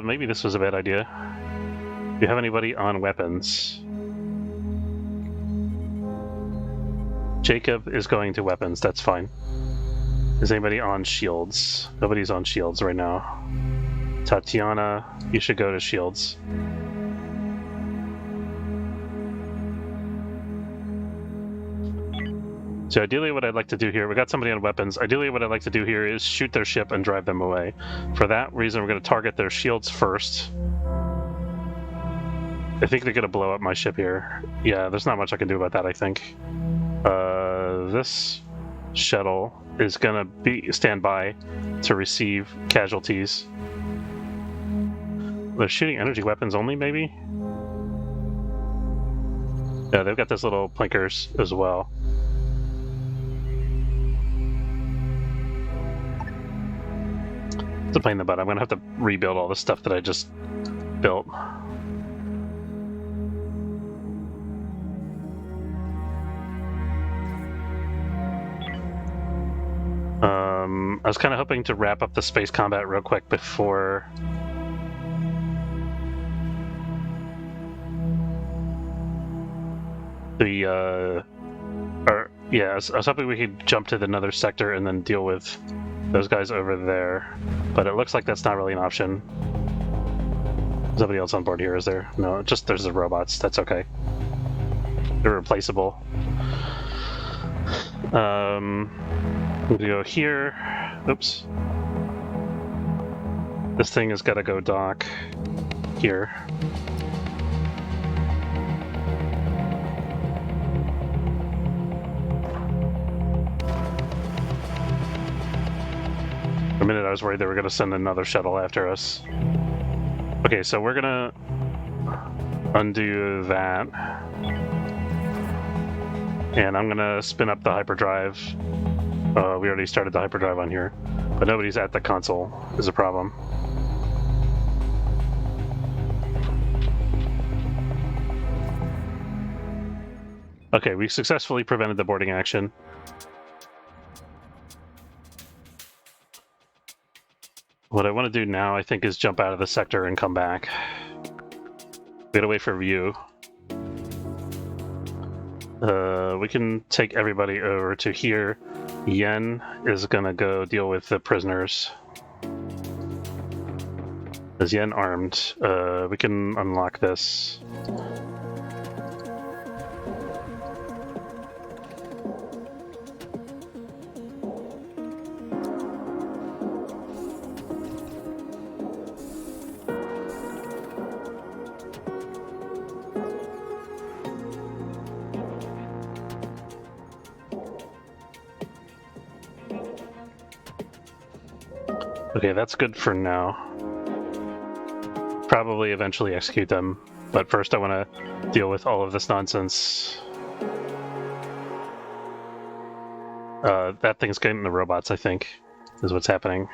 maybe this was a bad idea. Do you have anybody on weapons? Jacob is going to weapons, that's fine. Is anybody on shields? Nobody's on shields right now. Tatiana, you should go to shields. So ideally what I'd like to do here, we got somebody on weapons, ideally what I'd like to do here is shoot their ship and drive them away. For that reason, we're going to target their shields first. I think they're going to blow up my ship here. Yeah, there's not much I can do about that, I think. This shuttle is going to stand by to receive casualties. They're shooting energy weapons only, maybe? Yeah, they've got those little plinkers as well. To play in the butt, I'm gonna have to rebuild all the stuff that I just built. I was kind of hoping to wrap up the space combat real quick before the I was hoping we could jump to another sector and then deal with those guys over there, but it looks like that's not really an option. There's nobody else on board here, is there? No, just there's the robots. That's okay. They're replaceable. We go here. Oops. This thing has got to go dock here. For a minute I was worried they were going to send another shuttle after us. Okay, so we're going to undo that. And I'm going to spin up the hyperdrive. We already started the hyperdrive on here, but nobody's at the console is a problem. Okay, we successfully prevented the boarding action. What I want to do now, I think, is jump out of the sector and come back. We gotta wait for view. We can take everybody over to here. Yen is gonna go deal with the prisoners. Is Yen armed? We can unlock this. Okay, that's good for now. Probably eventually execute them, but first I want to deal with all of this nonsense. That thing's getting the robots, I think, is what's happening.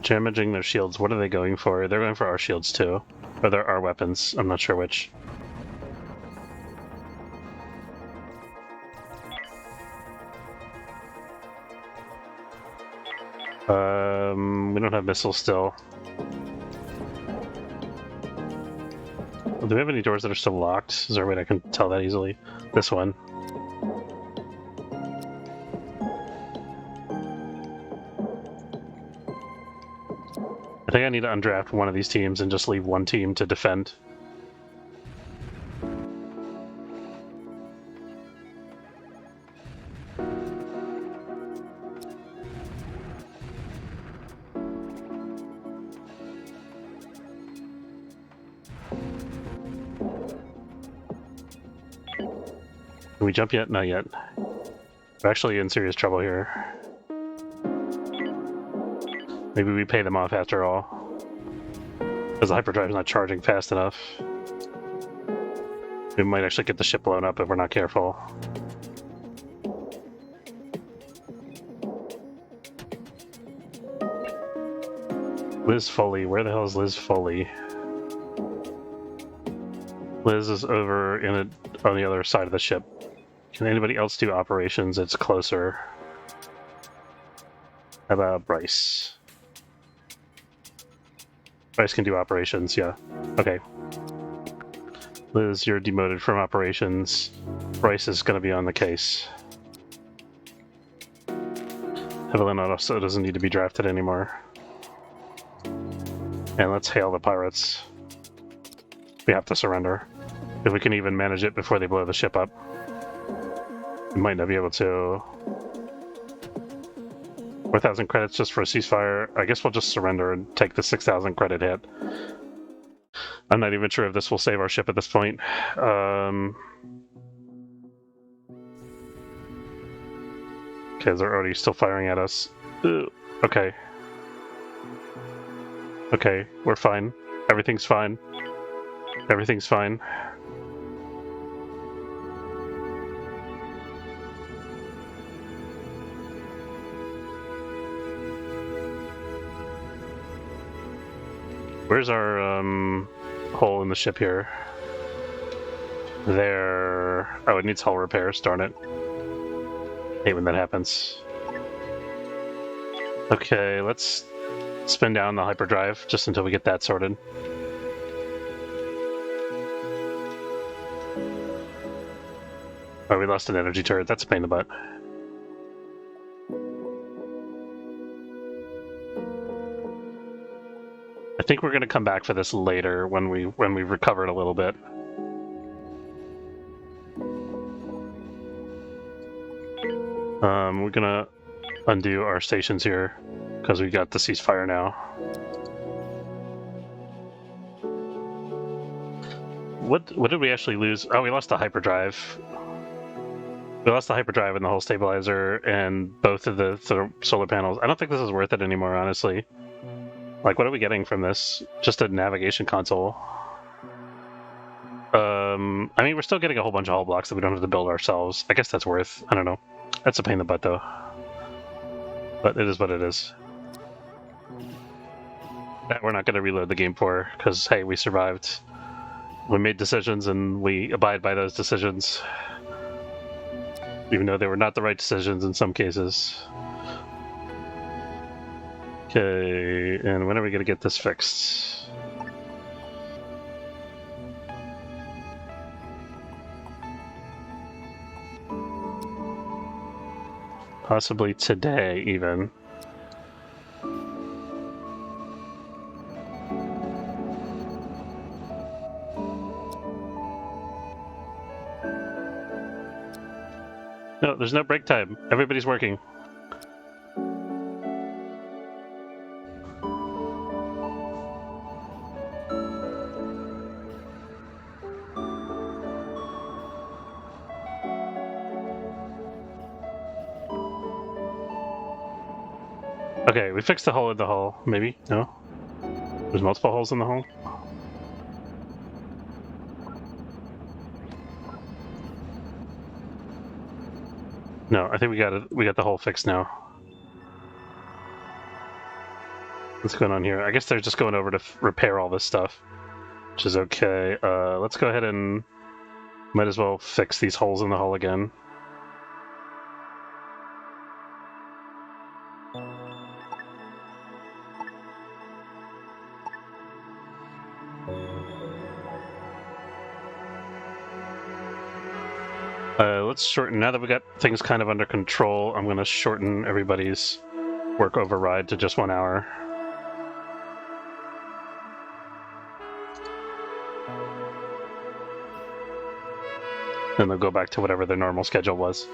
Damaging their shields. What are they going for? They're going for our shields too. Or they're our weapons. I'm not sure which. We don't have missiles still. Do we have any doors that are still locked? Is there a way I can tell that easily? This one. I think I need to undraft one of these teams and just leave one team to defend. Can we jump yet? Not yet. We're actually in serious trouble here. Maybe we pay them off after all. Because the hyperdrive's not charging fast enough. We might actually get the ship blown up if we're not careful. Liz Foley. Where the hell is Liz Foley? Liz is over on the other side of the ship. Can anybody else do operations? It's closer. How about Bryce? Bryce can do operations, yeah. Okay. Liz, you're demoted from operations. Bryce is going to be on the case. Evelyn also doesn't need to be drafted anymore. And let's hail the pirates. We have to surrender. If we can even manage it before they blow the ship up. We might not be able to. 4,000 credits just for a ceasefire. I guess we'll just surrender and take the 6,000 credit hit. I'm not even sure if this will save our ship at this point. Okay, they're already still firing at us. Ugh. Okay. Okay, we're fine. Everything's fine. Everything's fine. Where's our hole in the ship here? There. Oh, it needs hull repairs, darn it. Hate when that happens. Okay, let's spin down the hyperdrive just until we get that sorted. Oh, we lost an energy turret. That's a pain in the butt. I think we're going to come back for this later when we've recovered a little bit. We're gonna undo our stations here because we got the ceasefire now. What did we actually lose? Oh, we lost the hyperdrive. We lost the hyperdrive and the whole stabilizer and both of the solar panels. I don't think this is worth it anymore, honestly. Like, what are we getting from this? Just a navigation console. I mean, we're still getting a whole bunch of hull blocks that we don't have to build ourselves. I guess that's worth. I don't know. That's a pain in the butt, though. But it is what it is. That we're not going to reload the game for, because, hey, we survived. We made decisions, and we abide by those decisions. Even though they were not the right decisions in some cases. Okay, and when are we going to get this fixed? Possibly today, even. No, there's no break time. Everybody's working. Okay, we fixed the hole in the hull. Maybe? No? There's multiple holes in the hull? No, I think we got it. We got the hull fixed now. What's going on here? I guess they're just going over to repair all this stuff, which is okay. Let's go ahead and might as well fix these holes in the hull again. Let's shorten, now that we got things kind of under control, I'm going to shorten everybody's work override to just 1 hour. Then they'll go back to whatever their normal schedule was.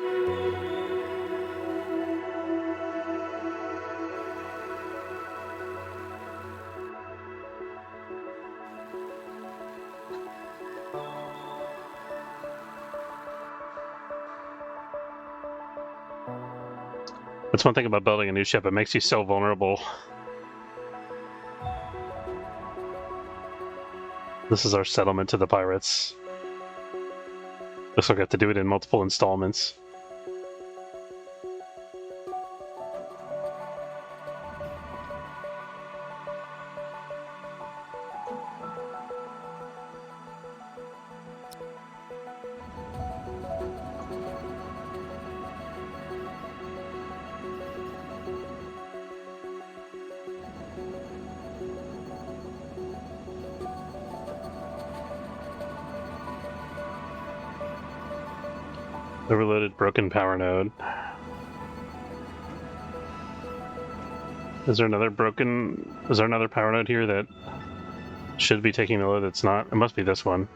That's one thing about building a new ship, it makes you so vulnerable. This is our settlement to the pirates. Looks like we have to do it in multiple installments. Overloaded broken power node. Is there another power node here that should be taking the load that's not? It must be this one.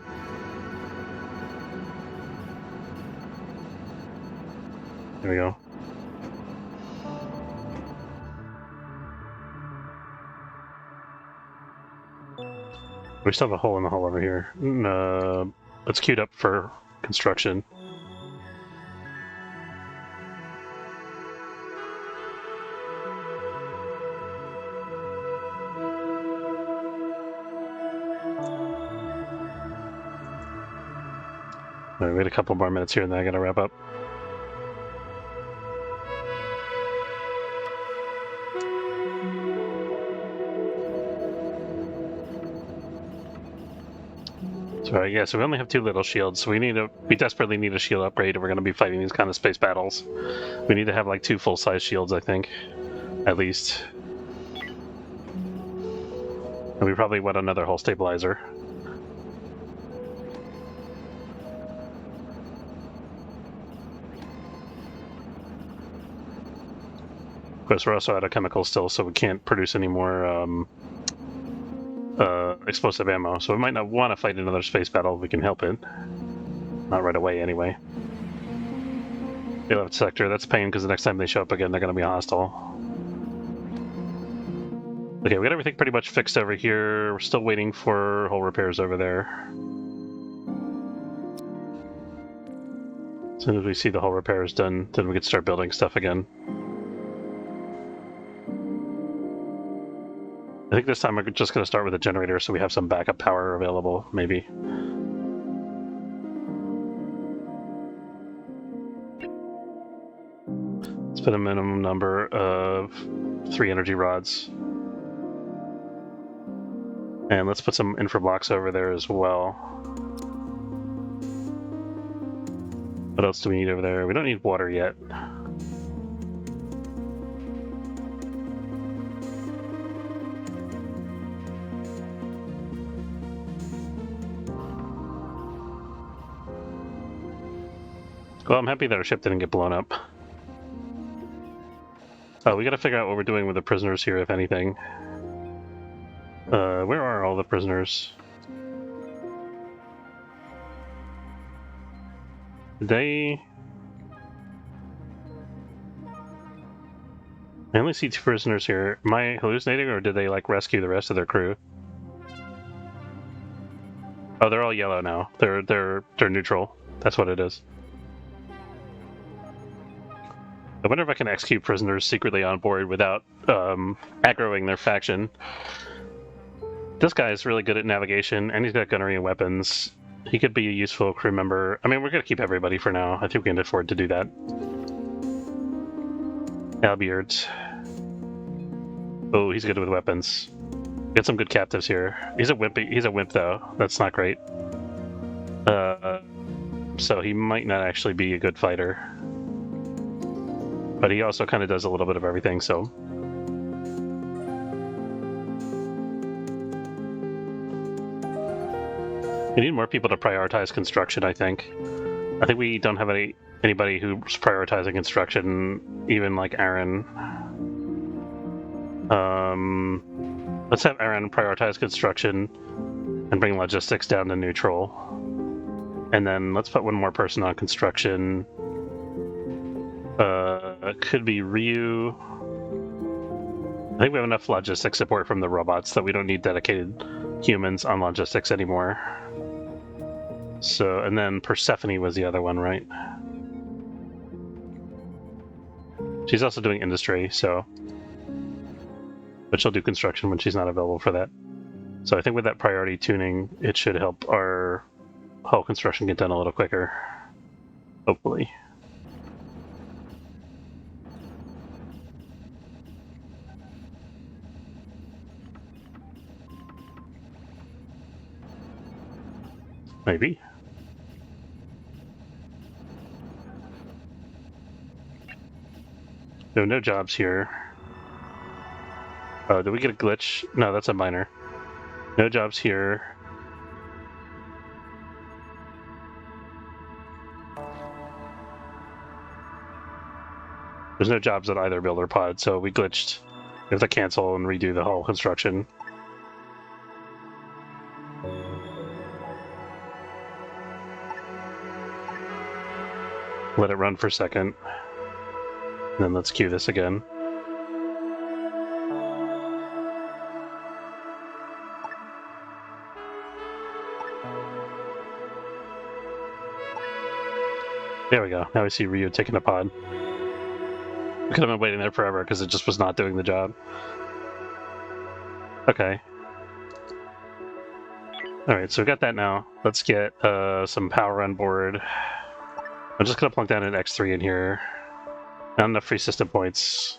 There we go. We still have a hole in the hull over here. It's queued up for construction. All right, wait a couple more minutes here and then I gotta wrap up. So yeah, so we only have 2 little shields, so we desperately need a shield upgrade if we're gonna be fighting these kind of space battles. We need to have like 2 full-size shields, I think, at least. And we probably want another hull stabilizer. Of course, we're also out of chemicals still, so we can't produce any more explosive ammo. So we might not want to fight another space battle if we can help it. Not right away, anyway. The 11th sector, that's a pain because the next time they show up again, they're going to be hostile. Okay, we got everything pretty much fixed over here. We're still waiting for hull repairs over there. As soon as we see the hull repairs done, then we can start building stuff again. I think this time we're just going to start with a generator so we have some backup power available, maybe. Let's put a minimum number of 3 energy rods. And let's put some infra blocks over there as well. What else do we need over there? We don't need water yet. Well, I'm happy that our ship didn't get blown up. Oh, we gotta figure out what we're doing with the prisoners here, if anything. Where are all the prisoners? I only see 2 prisoners here. Am I hallucinating, or did they, like, rescue the rest of their crew? Oh, they're all yellow now. They're neutral. That's what it is. I wonder if I can execute prisoners secretly on board without aggroing their faction. This guy is really good at navigation, and he's got gunnery and weapons. He could be a useful crew member. I mean, we're going to keep everybody for now. I think we can afford to do that. Albeard. Oh, he's good with weapons. Get some good captives here. He's a wimp. He's a wimp, though. That's not great. So he might not actually be a good fighter. But he also kind of does a little bit of everything, so... We need more people to prioritize construction, I think. I think we don't have anybody who's prioritizing construction, even like Aaron. Let's have Aaron prioritize construction and bring logistics down to neutral. And then let's put one more person on construction. It could be Ryu. I think we have enough logistics support from the robots that we don't need dedicated humans on logistics anymore. So, and then Persephone was the other one, right? She's also doing industry, so... But she'll do construction when she's not available for that. So I think with that priority tuning, it should help our hull construction get done a little quicker. Hopefully. Maybe. No jobs here. Oh, did we get a glitch? No, that's a minor. No jobs here. There's no jobs at either builder pod, so we glitched. We have to cancel and redo the whole construction. Let it run for a second. And then let's queue this again. There we go. Now we see Ryu taking a pod. We could have been waiting there forever because it just was not doing the job. Okay. Alright, so we got that now. Let's get some power on board. I'm just going to plunk down an X3 in here. Not enough free system points.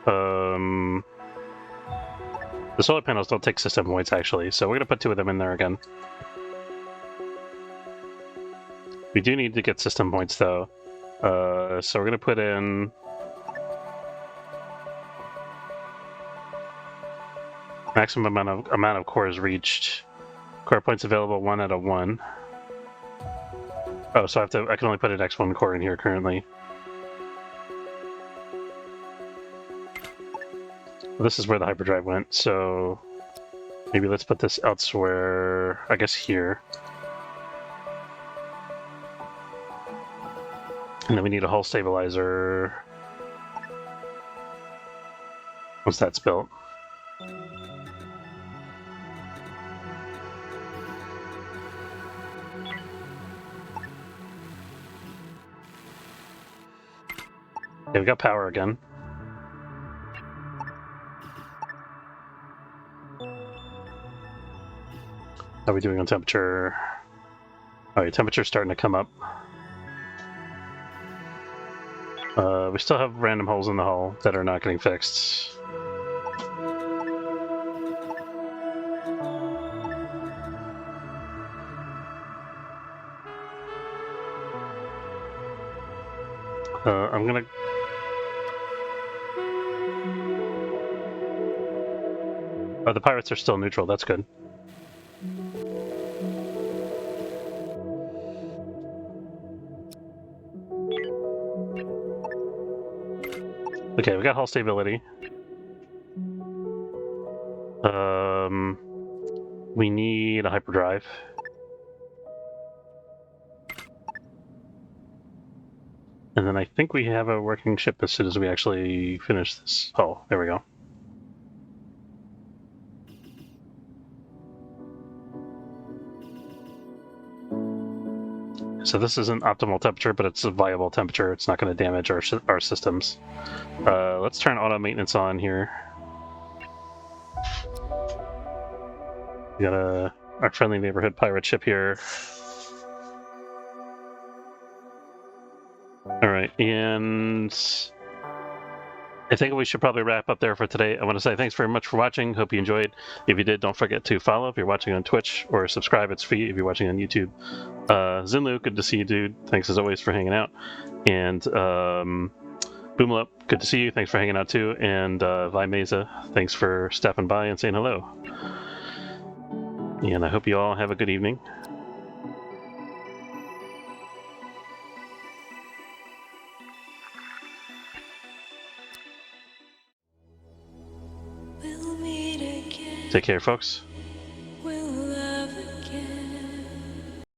The solar panels don't take system points, actually, so we're going to put 2 of them in there again. We do need to get system points, though. So we're going to put in... Maximum amount of cores reached. Core points available 1 out of 1. Oh, so I can only put an X1 core in here currently. Well, this is where the hyperdrive went, so maybe let's put this elsewhere, I guess here. And then we need a hull stabilizer once that's built. Okay, we got power again. How are we doing on temperature? Alright, temperature's starting to come up. We still have random holes in the hull that are not getting fixed. I'm gonna... Oh, the pirates are still neutral, that's good. Okay, we got hull stability. We need a hyperdrive. And then I think we have a working ship as soon as we actually finish this. Oh, there we go. So this isn't optimal temperature, but it's a viable temperature. It's not going to damage our systems. Let's turn auto maintenance on here. We got our friendly neighborhood pirate ship here. All right, and I think we should probably wrap up there for today. I want to say thanks very much for watching. Hope you enjoyed. If you did, don't forget to follow if you're watching on Twitch, or subscribe. It's free if you're watching on YouTube. Zinlu, good to see you, dude. Thanks as always for hanging out. And Boomlup, good to see you. Thanks for hanging out too. And Vi Mesa, thanks for stopping by and saying hello. And I hope you all have a good evening. Take care, folks.